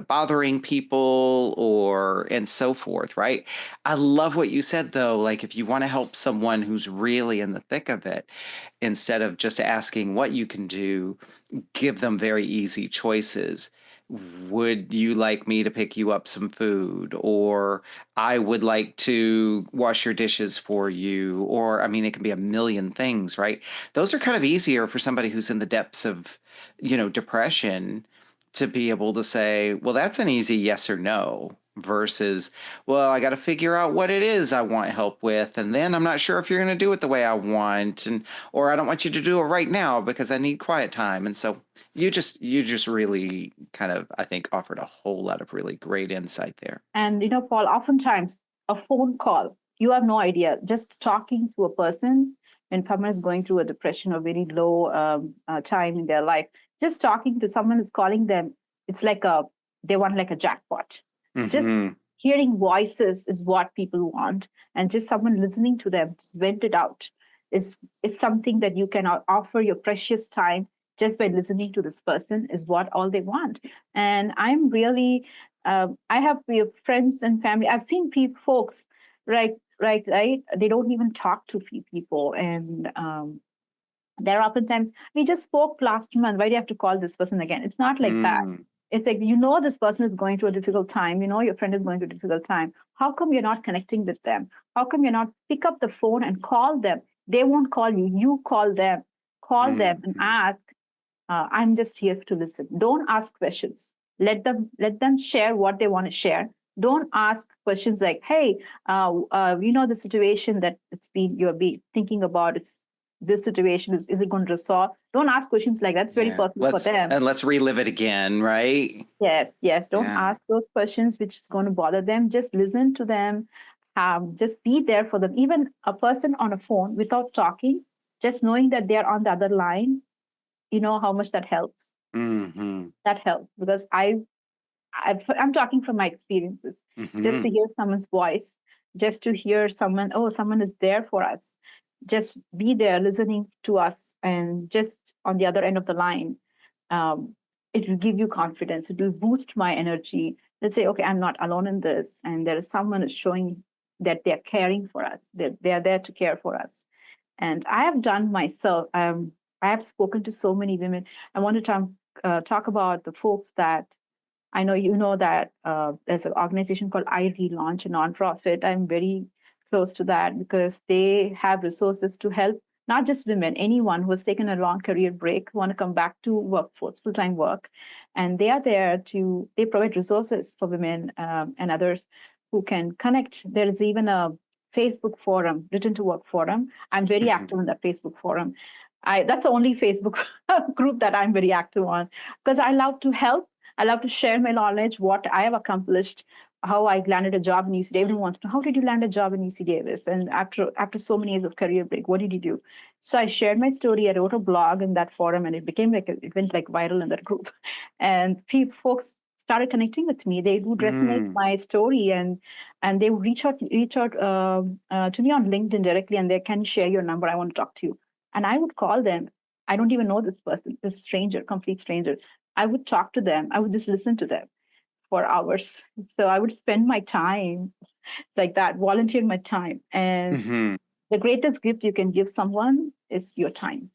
Speaker 1: bothering people, or and so forth, right? I love what you said though. Like, if you want to help someone who's really in the thick of it, instead of just asking what you can do, give them very easy choices. Would you like me to pick you up some food? Or I would like to wash your dishes for you. Or, I mean, it can be a million things, right? Those are kind of easier for somebody who's in the depths of, depression, to be able to say, well, that's an easy yes or no, versus, well, I got to figure out what it is I want help with. And then I'm not sure if you're going to do it the way I want. And, or I don't want you to do it right now because I need quiet time. And so you just really kind of, I think, offered a whole lot of really great insight there.
Speaker 2: and Paul, oftentimes a phone call, you have no idea. Just talking to a person when someone is going through a depression or very low time in their life, just talking to someone who's calling them, it's like they want like a jackpot. Just
Speaker 1: Hmm.
Speaker 2: hearing voices is what people want, and just someone listening to them, just vent it out, is is something that you can offer your precious time just by listening to this person is what all they want. And I'm really I have friends and family. I've seen folks, right. They don't even talk to people, and there are oftentimes, we just spoke last month. Why do you have to call this person again? It's not like that.
Speaker 1: Mm.
Speaker 2: It's like, this person is going through a difficult time. Your friend is going through a difficult time. How come you're not connecting with them? How come you're not pick up the phone and call them? They won't call you. You call them. Call them and
Speaker 1: Hmm.
Speaker 2: ask. I'm just here to listen. Don't ask questions. Let them share what they want to share. Don't ask questions like, "Hey, the situation that you're thinking about. It's this situation is it going to resolve?" Don't ask questions like that. It's very
Speaker 1: Yeah.
Speaker 2: personal for them.
Speaker 1: Let's relive it again, right?
Speaker 2: Yes, yes. Don't
Speaker 1: Yeah.
Speaker 2: ask those questions which is going to bother them. Just listen to them. Just be there for them. Even a person on a phone without talking, just knowing that they're on the other line, you know how much that helps.
Speaker 1: Mm-hmm.
Speaker 2: That helps because I'm talking from my experiences. Just
Speaker 1: Mm-hmm.
Speaker 2: to hear someone's voice, just to hear someone, oh, someone is there for us. Just be there listening to us and just on the other end of the line. Um, it will give you confidence. It will boost my energy. Let's say, okay, I'm not alone in this, and there is someone is showing that they're caring for us. They're there to care for us. And I have done myself. I have spoken to so many women. I want to talk about the folks that I know you know that there's an organization called I Relaunch, a nonprofit. I'm very close to that because they have resources to help not just women, anyone who has taken a long career break, want to come back to workforce, full-time work. And they are there they provide resources for women and others who can connect. There is even a Facebook forum, Written to Work forum. I'm very
Speaker 1: Mm-hmm.
Speaker 2: active in that Facebook forum. That's the only Facebook group that I'm very active on because I love to help. I love to share my knowledge, what I have accomplished, how I landed a job in UC. Everyone wants to know, how did you land a job in UC Davis? And after so many years of career break, what did you do? So I shared my story. I wrote a blog in that forum, and it became it went like viral in that group. And folks started connecting with me. They would resonate
Speaker 1: Mm.
Speaker 2: my story, and they would reach out to me on LinkedIn directly, and they can share your number. I want to talk to you, and I would call them. I don't even know this person, this stranger, complete stranger. I would talk to them. I would just listen to them for hours. So I would spend my time like that, volunteer my time. And
Speaker 1: Mm-hmm.
Speaker 2: the greatest gift you can give someone is your time.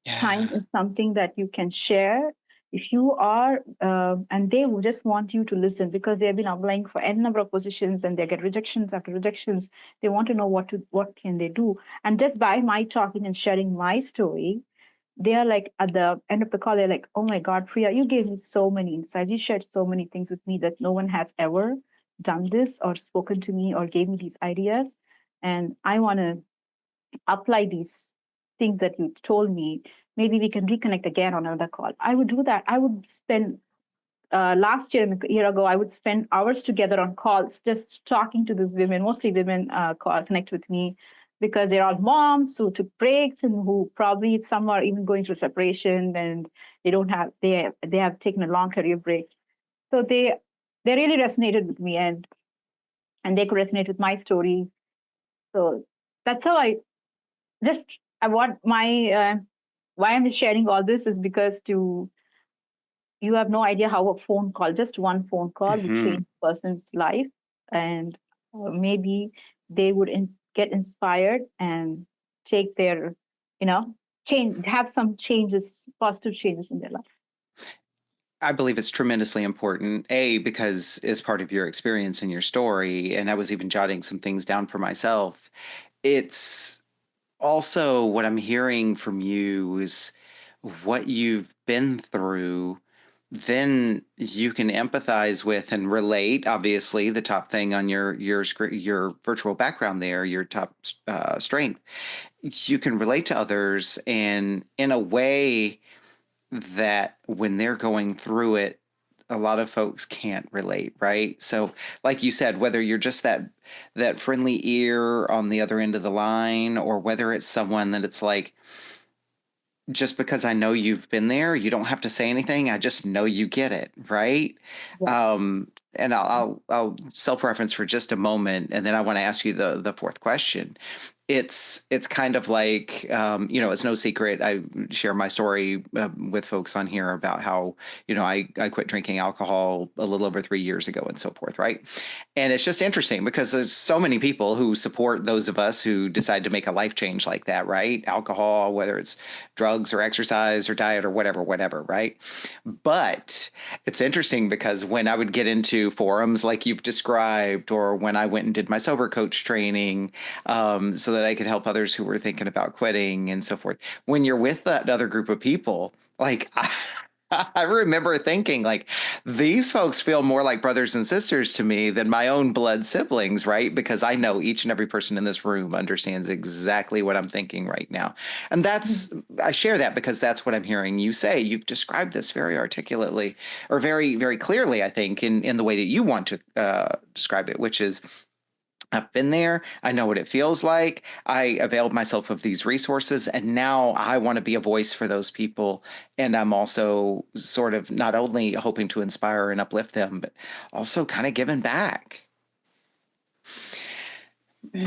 Speaker 2: Time
Speaker 1: Yeah.
Speaker 2: is something that you can share. If you are, and they will just want you to listen because they have been applying for n number of positions and they get rejections after rejections. They want to know what can they do. And just by my talking and sharing my story, they are like at the end of the call, they're like, "Oh my God, Priya, you gave me so many insights. You shared so many things with me that no one has ever done this or spoken to me or gave me these ideas. And I want to apply these things that you told me. Maybe we can reconnect again on another call." I would do that. I would spend last year and a year ago, I would spend hours together on calls, just talking to these women, mostly women connect with me because they're all moms who took breaks and who probably some are even going through separation and they have taken a long career break. So they really resonated with me and they could resonate with my story. So that's how I just I want my why I'm sharing all this is because to you have no idea how a phone call, just one phone call, would
Speaker 1: Mm-hmm.
Speaker 2: change a person's life. And maybe they would get inspired and take their, change, have some changes, positive changes in their life.
Speaker 1: I believe it's tremendously important, A, because it's part of your experience and your story. And I was even jotting some things down for myself. It's also what I'm hearing from you is what you've been through. Then you can empathize with and relate. Obviously, the top thing on your virtual background there, your top strength, you can relate to others, and in a way that when they're going through it, a lot of folks can't relate, right? So, like you said, whether you're just that friendly ear on the other end of the line, or whether it's someone that it's like, just because I know you've been there, you don't have to say anything. I just know you get it, right?
Speaker 2: Yeah.
Speaker 1: And I'll self-reference for just a moment, and then I want to ask you the fourth question. It's kind of like, it's no secret. I share my story with folks on here about how, I quit drinking alcohol a little over 3 years ago and so forth, right? And it's just interesting because there's so many people who support those of us who decide to make a life change like that, right? Alcohol, whether it's drugs or exercise or diet or whatever, right? But it's interesting because when I would get into forums like you've described, or when I went and did my sober coach training, so that I could help others who were thinking about quitting and so forth, when you're with that other group of people, Like, I remember thinking, like, these folks feel more like brothers and sisters to me than my own blood siblings, right? Because I know each and every person in this room understands exactly what I'm thinking right now. And I share that because that's what I'm hearing you say. You've described this very articulately or very, very clearly, I think, in the way that you want to describe it, which is I've been there. I know what it feels like. I availed myself of these resources, and now I want to be a voice for those people. And I'm also sort of not only hoping to inspire and uplift them, but also kind of giving back.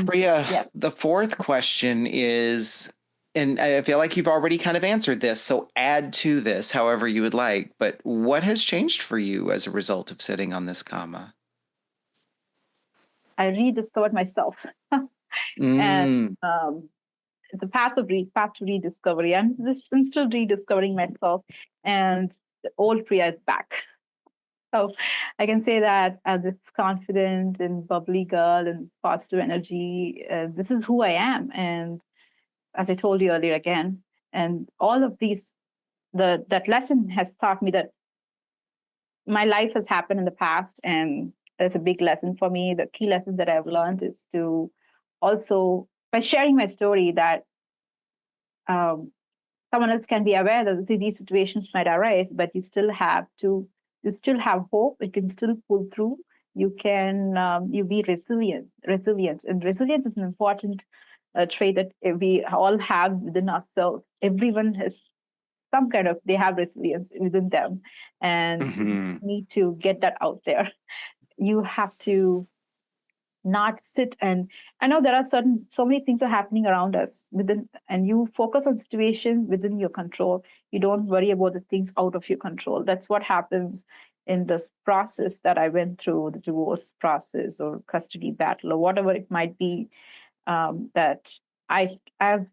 Speaker 1: Priya,
Speaker 2: Yeah.
Speaker 1: the fourth question is, and I feel like you've already kind of answered this, so add to this however you would like. But what has changed for you as a result of sitting on this comma?
Speaker 2: I rediscovered myself. And
Speaker 1: Mm,
Speaker 2: it's a path to rediscovery. I'm still rediscovering myself, and the old Priya is back. So I can say that as this confident and bubbly girl and this positive energy, this is who I am. And as I told you earlier again, and all of these, that lesson has taught me that my life has happened in the past, and there's a big lesson for me. The key lesson that I've learned is to also, by sharing my story, that um, someone else can be aware that these situations might arise, but you still have hope. You can still pull through. You be resilient, and resilience is an important trait that we all have within ourselves. Everyone has some kind of they have resilience within them, and you just
Speaker 1: hmm
Speaker 2: need to get that out there. You have to not sit and I know there are so many things are happening around us within, and you focus on situations within your control. You don't worry about the things out of your control. That's what happens in this process that I went through, the divorce process or custody battle or whatever it might be. That I've I'm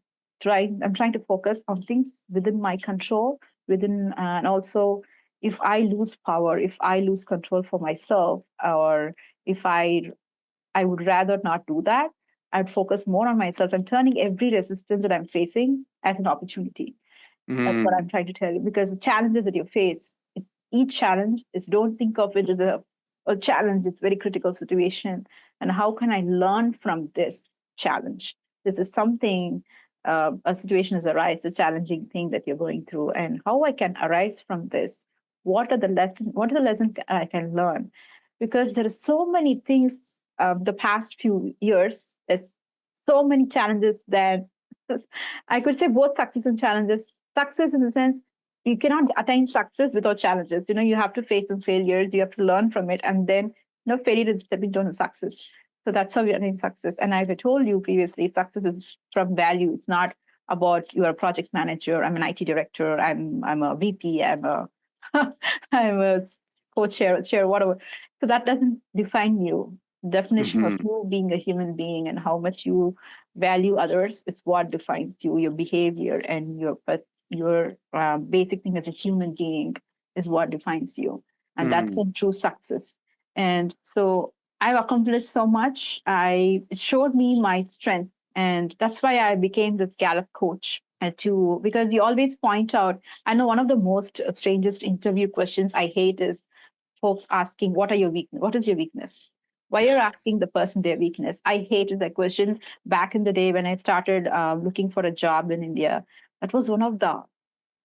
Speaker 2: trying to focus on things within my control, and also if I lose power, if I lose control for myself, or if I would rather not do that. I'd focus more on myself and turning every resistance that I'm facing as an opportunity. That's what I'm trying to tell you. Because the challenges that you face, each challenge is don't think of it as a challenge. It's a very critical situation. And how can I learn from this challenge? This is something, a situation has arise, a challenging thing that you're going through, and how I can arise from this. What are the lessons I can learn? Because there are so many things the past few years. It's so many challenges that I could say both success and challenges. Success in the sense you cannot attain success without challenges. You have to face some failures, you have to learn from it, and then failure is stepping stone to success. So that's how we attain success. And as I told you previously, success is from value. It's not about you're a project manager, I'm an IT director, I'm a VP, I'm a I'm a co-chair, whatever. So that doesn't define you. Definition of
Speaker 1: hmm
Speaker 2: you being a human being and how much you value others is what defines you. Your behavior and your basic thing as a human being is what defines you, and that's
Speaker 1: mm
Speaker 2: a true success. And so I've accomplished so much. It showed me my strength, and that's why I became this Gallup coach. To because you always point out. I know one of the most strangest interview questions I hate is folks asking, "What are your weakness? What is your weakness?" Why you're asking the person their weakness? I hated that question back in the day when I started looking for a job in India. That was one of the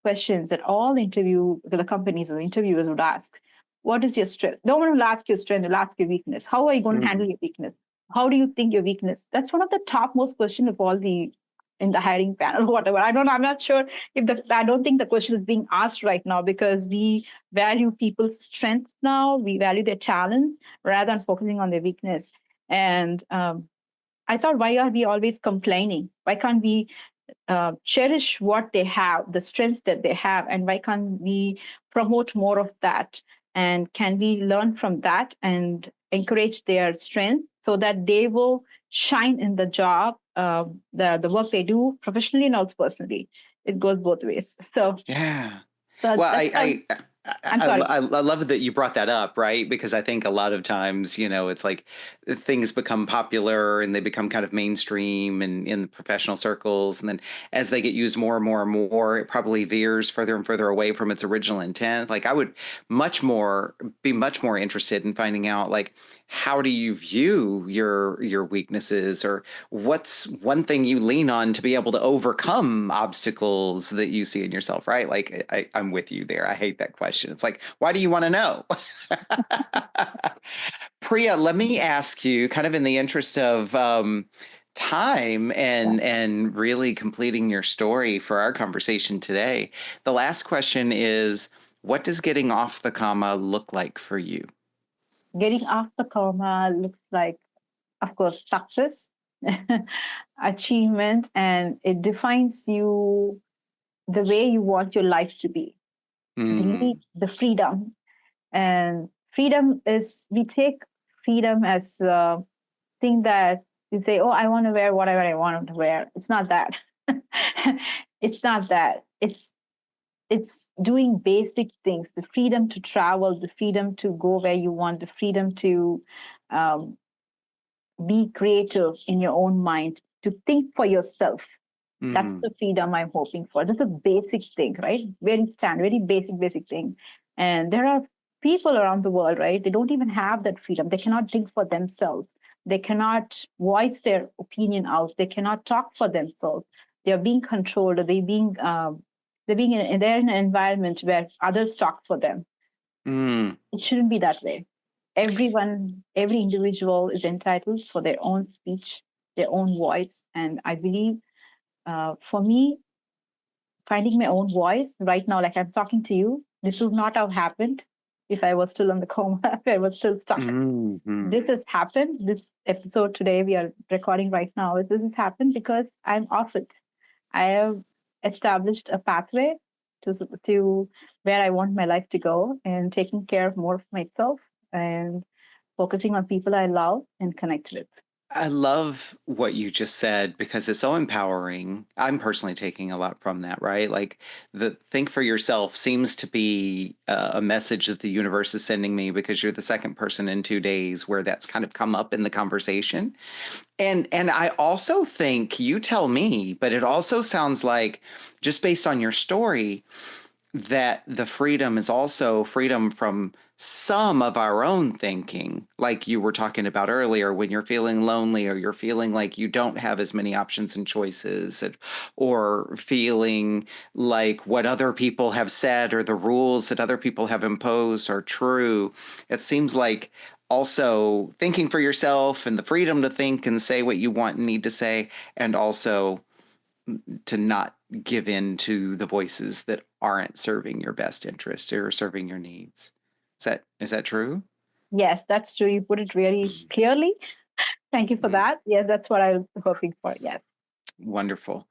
Speaker 2: questions that all the companies or the interviewers would ask. What is your strength? No one will ask your strength, they'll ask your weakness. How are you going to handle
Speaker 1: mm
Speaker 2: your weakness? How do you think your weakness? That's one of the topmost question of all the in the hiring panel or whatever. I'm not sure if I don't think the question is being asked right now because we value people's strengths now. We value their talent rather than focusing on their weakness. And I thought, why are we always complaining? Why can't we cherish what they have, the strengths that they have, and why can't we promote more of that? And can we learn from that and encourage their strengths so that they will shine in the job, the work they do professionally and also personally? It goes both ways. So,
Speaker 1: Yeah.
Speaker 2: so
Speaker 1: Well,
Speaker 2: that's how. I'm sorry.
Speaker 1: I love that you brought that up, right? Because I think a lot of times, it's like things become popular and they become kind of mainstream and in the professional circles. And then as they get used more and more and more, it probably veers further and further away from its original intent. Like I would be much more interested in finding out, like, how do you view your weaknesses, or what's one thing you lean on to be able to overcome obstacles that you see in yourself, right? Like I'm with you there. I hate that question. It's like, why do you want to know? Priya, let me ask you, kind of in the interest of time
Speaker 2: Yeah.
Speaker 1: and really completing your story for our conversation today. The last question is, what does getting off the comma look like for you?
Speaker 2: Getting off the coma looks like, of course, success, achievement, and it defines you the way you want your life to be. The freedom. And freedom is, we take freedom as a thing that you say, oh, I want to wear whatever I want to wear. It's not that. It's not that. It's doing basic things, the freedom to travel, the freedom to go where you want, the freedom to um, be creative in your own mind, to think for yourself. That's
Speaker 1: Mm-hmm.
Speaker 2: the freedom I'm hoping for. That's a basic thing, right? Where you stand, very basic thing. And there are people around the world, right? They don't even have that freedom. They cannot think for themselves. They cannot voice their opinion out. They cannot talk for themselves. They are being controlled. Or they're being they're in an environment where others talk for them.
Speaker 1: Mm.
Speaker 2: It shouldn't be that way. Everyone, every individual is entitled for their own speech, their own voice, and I believe for me, finding my own voice right now, like I'm talking to you, this would not have happened if I was still in the coma, if I was still stuck.
Speaker 1: Mm-hmm.
Speaker 2: This has happened. This episode today we are recording right now, this has happened because I'm off it. I have established a pathway to where I want my life to go, and taking care of more of myself and focusing on people I love and connect with.
Speaker 1: I love what you just said because it's so empowering. I'm personally taking a lot from that, right? Like the think for yourself seems to be a message that the universe is sending me because you're the second person in 2 days where that's kind of come up in the conversation. And I also think, you tell me, but it also sounds like, just based on your story, that the freedom is also freedom from some of our own thinking, like you were talking about earlier, when you're feeling lonely or you're feeling like you don't have as many options and choices, or feeling like what other people have said or the rules that other people have imposed are true. It seems like also thinking for yourself and the freedom to think and say what you want and need to say, and also to not give in to the voices that aren't serving your best interest or serving your needs. Is that true?
Speaker 2: Yes, that's true. You put it really clearly. Thank you for
Speaker 1: Mm.
Speaker 2: that. Yes, that's what I was hoping for. Yes.
Speaker 1: Wonderful.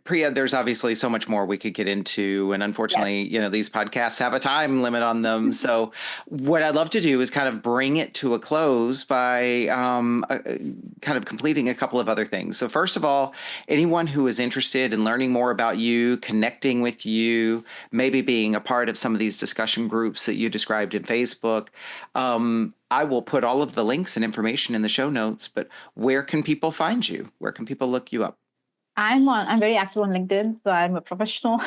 Speaker 1: Priya, there's obviously so much more we could get into. And
Speaker 2: Yes.
Speaker 1: unfortunately, these podcasts have a time limit on them. So, what I'd love to do is kind of bring it to a close by kind of completing a couple of other things. So, first of all, anyone who is interested in learning more about you, connecting with you, maybe being a part of some of these discussion groups that you described in Facebook, I will put all of the links and information in the show notes. But where can people find you? Where can people look you up?
Speaker 2: I'm very active on LinkedIn, so I'm a professional.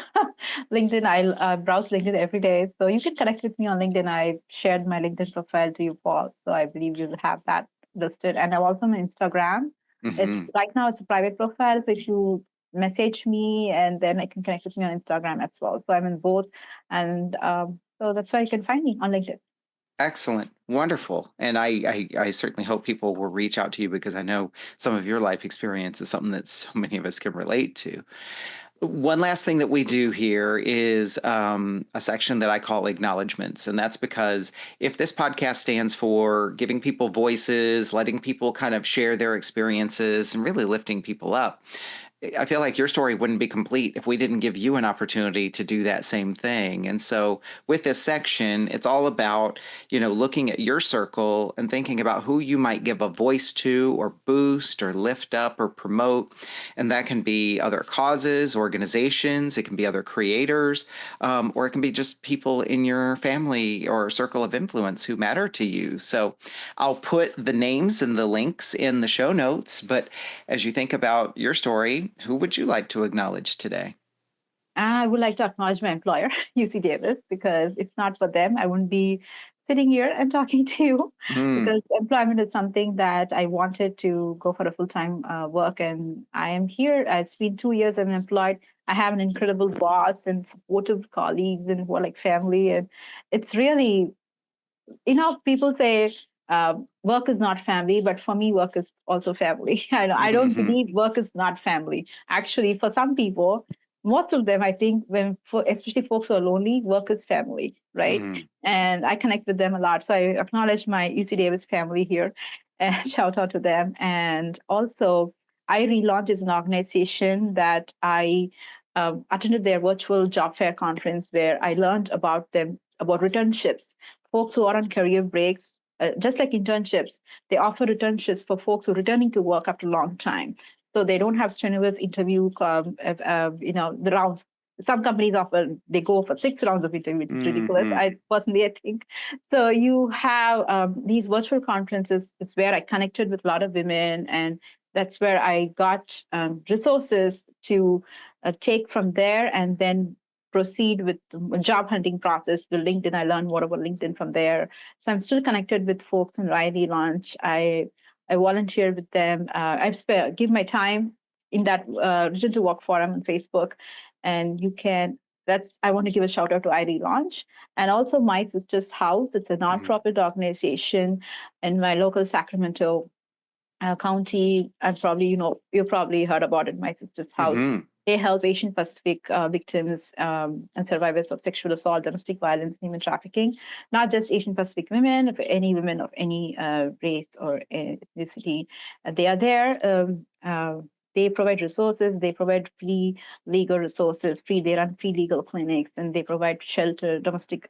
Speaker 2: LinkedIn, I browse LinkedIn every day, so you can connect with me on LinkedIn. I shared my LinkedIn profile to you, Paul, so I believe you'll have that listed. And I'm also on Instagram. It's
Speaker 1: Hmm.
Speaker 2: right now it's a private profile, so if you message me, and then I can connect with me on Instagram as well. So I'm in both, and so that's why you can find me on LinkedIn.
Speaker 1: Excellent. Wonderful. And I certainly hope people will reach out to you because I know some of your life experience is something that so many of us can relate to. One last thing that we do here is a section that I call acknowledgments. And that's because if this podcast stands for giving people voices, letting people kind of share their experiences, and really lifting people up, I feel like your story wouldn't be complete if we didn't give you an opportunity to do that same thing. And so with this section, it's all about, looking at your circle and thinking about who you might give a voice to or boost or lift up or promote. And that can be other causes, organizations, it can be other creators, or it can be just people in your family or circle of influence who matter to you. So I'll put the names and the links in the show notes, but as you think about your story, who would you like to acknowledge today?
Speaker 2: I would like to acknowledge my employer, UC Davis, because if not for them, I wouldn't be sitting here and talking to you.
Speaker 1: Mm,
Speaker 2: Because employment is something that I wanted to go for a full time work, and I am here. It's been 2 years I'm employed. I have an incredible boss and supportive colleagues and who are like family, and it's really, people say work is not family, but for me, work is also family. I don't
Speaker 1: hmm
Speaker 2: believe work is not family. Actually, for some people, most of them, I think, especially folks who are lonely, work is family, right?
Speaker 1: mm,
Speaker 2: And I connect with them a lot. So I acknowledge my UC Davis family here and shout out to them. And also, I relaunched as an organization that I attended their virtual job fair conference where I learned about them, about returnships, folks who are on career breaks, just like internships, they offer returnships for folks who are returning to work after a long time. So they don't have strenuous interview, the rounds. Some companies offer, they go for 6 rounds of interview, which is ridiculous.
Speaker 1: hmm
Speaker 2: I think. So you have these virtual conferences is where I connected with a lot of women, and that's where I got resources to take from there and then proceed with the job hunting process with LinkedIn. I learned more about LinkedIn from there. So I'm still connected with folks in Riley Launch. I volunteer with them. Give my time in that Return to Work forum on Facebook, and you can. That's I want to give a shout out to ID Launch and also My Sister's House. It's a
Speaker 1: hmm
Speaker 2: nonprofit organization in my local Sacramento county. And probably you probably heard about it. My Sister's House.
Speaker 1: hmm
Speaker 2: They help Asian Pacific victims and survivors of sexual assault, domestic violence, human trafficking. Not just Asian Pacific women, if any women of any race or ethnicity, they are there. They provide resources. They provide free legal resources. They run free legal clinics, and they provide domestic,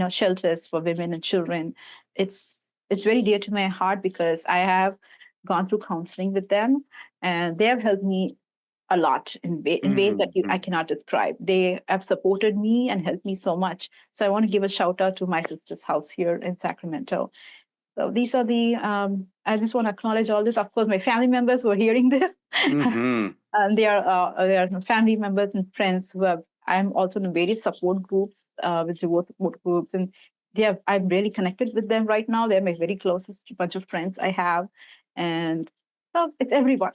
Speaker 2: shelters for women and children. It's very dear to my heart because I have gone through counseling with them, and they have helped me a lot in ways that I
Speaker 1: hmm
Speaker 2: cannot describe. They have supported me and helped me so much. So I want to give a shout out to My Sister's House here in Sacramento. So these are I just want to acknowledge all this. Of course, my family members who are hearing this,
Speaker 1: hmm
Speaker 2: and they are family members and friends who have. I'm also in various support groups with divorce support groups, and I'm really connected with them right now. They're my very closest bunch of friends I have, and so it's everyone.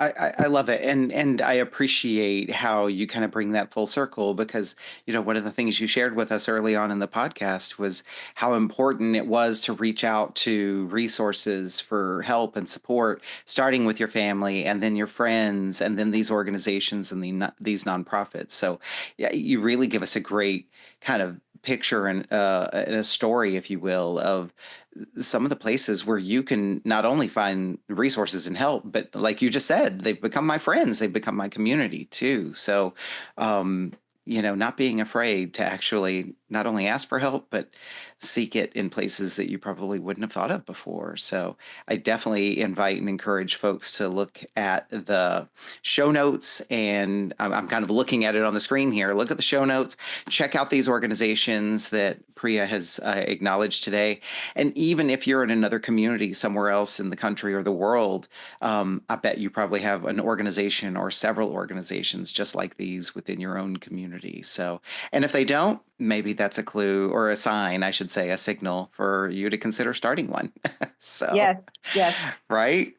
Speaker 1: I love it, and I appreciate how you kind of bring that full circle because one of the things you shared with us early on in the podcast was how important it was to reach out to resources for help and support, starting with your family and then your friends and then these organizations and these nonprofits. So yeah, you really give us a great kind of picture and a story, if you will, of some of the places where you can not only find resources and help, but like you just said, they've become my friends, they've become my community too. So, not being afraid to actually not only ask for help, but seek it in places that you probably wouldn't have thought of before. So, I definitely invite and encourage folks to look at the show notes. And I'm kind of looking at it on the screen here. Look at the show notes, check out these organizations that Priya has acknowledged today. And even if you're in another community somewhere else in the country or the world, I bet you probably have an organization or several organizations just like these within your own community. So, and if they don't, maybe that's a clue or a sign, I should say, a signal for you to consider starting one. So,
Speaker 2: Yes, yes,
Speaker 1: right?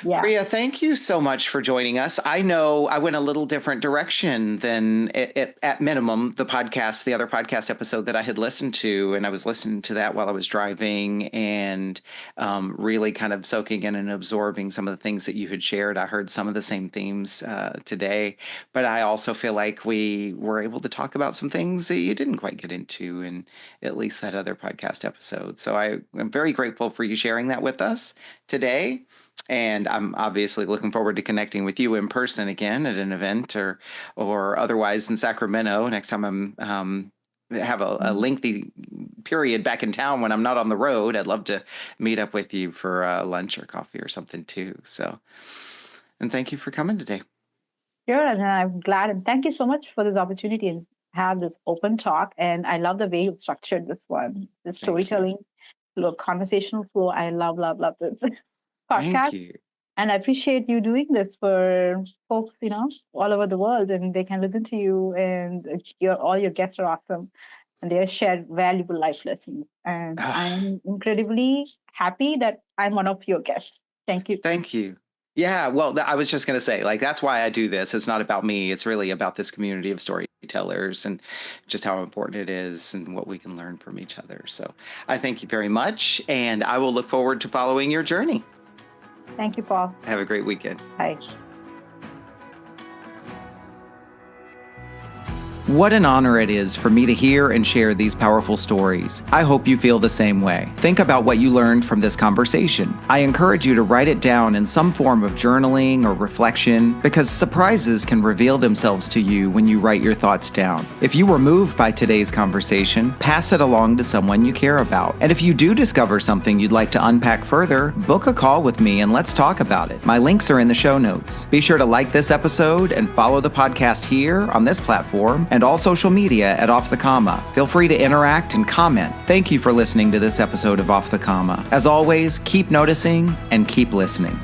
Speaker 2: yeah.
Speaker 1: Priya, thank you so much for joining us. I know I went a little different direction than at minimum the other podcast episode that I had listened to, and I was listening to that while I was driving and really kind of soaking in and absorbing some of the things that you had shared. I heard some of the same themes today, but I also feel like we were able to talk about some things that you didn't quite get to in at least that other podcast episode. So I'm very grateful for you sharing that with us today. And I'm obviously looking forward to connecting with you in person again at an event or otherwise in Sacramento next time I'm have a lengthy period back in town when I'm not on the road. I'd love to meet up with you for lunch or coffee or something too. So, and thank you for coming today.
Speaker 2: Sure, and I'm glad, and thank you so much for this opportunity and have this open talk. And I love the way you structured this one, the storytelling, conversational flow. I love this
Speaker 1: Thank
Speaker 2: podcast,
Speaker 1: you.
Speaker 2: and I appreciate you doing this for folks, all over the world, and they can listen to you. And all your guests are awesome, and they share valuable life lessons. And I'm incredibly happy that I'm one of your guests. Thank you.
Speaker 1: Thank you. Yeah, well, I was just going to say, like, that's why I do this. It's not about me. It's really about this community of storytellers and just how important it is and what we can learn from each other. So I thank you very much, and I will look forward to following your journey.
Speaker 2: Thank you, Paul.
Speaker 1: Have a great weekend.
Speaker 2: Bye.
Speaker 1: What an honor it is for me to hear and share these powerful stories. I hope you feel the same way. Think about what you learned from this conversation. I encourage you to write it down in some form of journaling or reflection, because surprises can reveal themselves to you when you write your thoughts down. If you were moved by today's conversation, pass it along to someone you care about. And if you do discover something you'd like to unpack further, book a call with me and let's talk about it. My links are in the show notes. Be sure to like this episode and follow the podcast here on this platform and all social media at Off the Comma. Feel free to interact and comment. Thank you for listening to this episode of Off the Comma. As always, keep noticing and keep listening.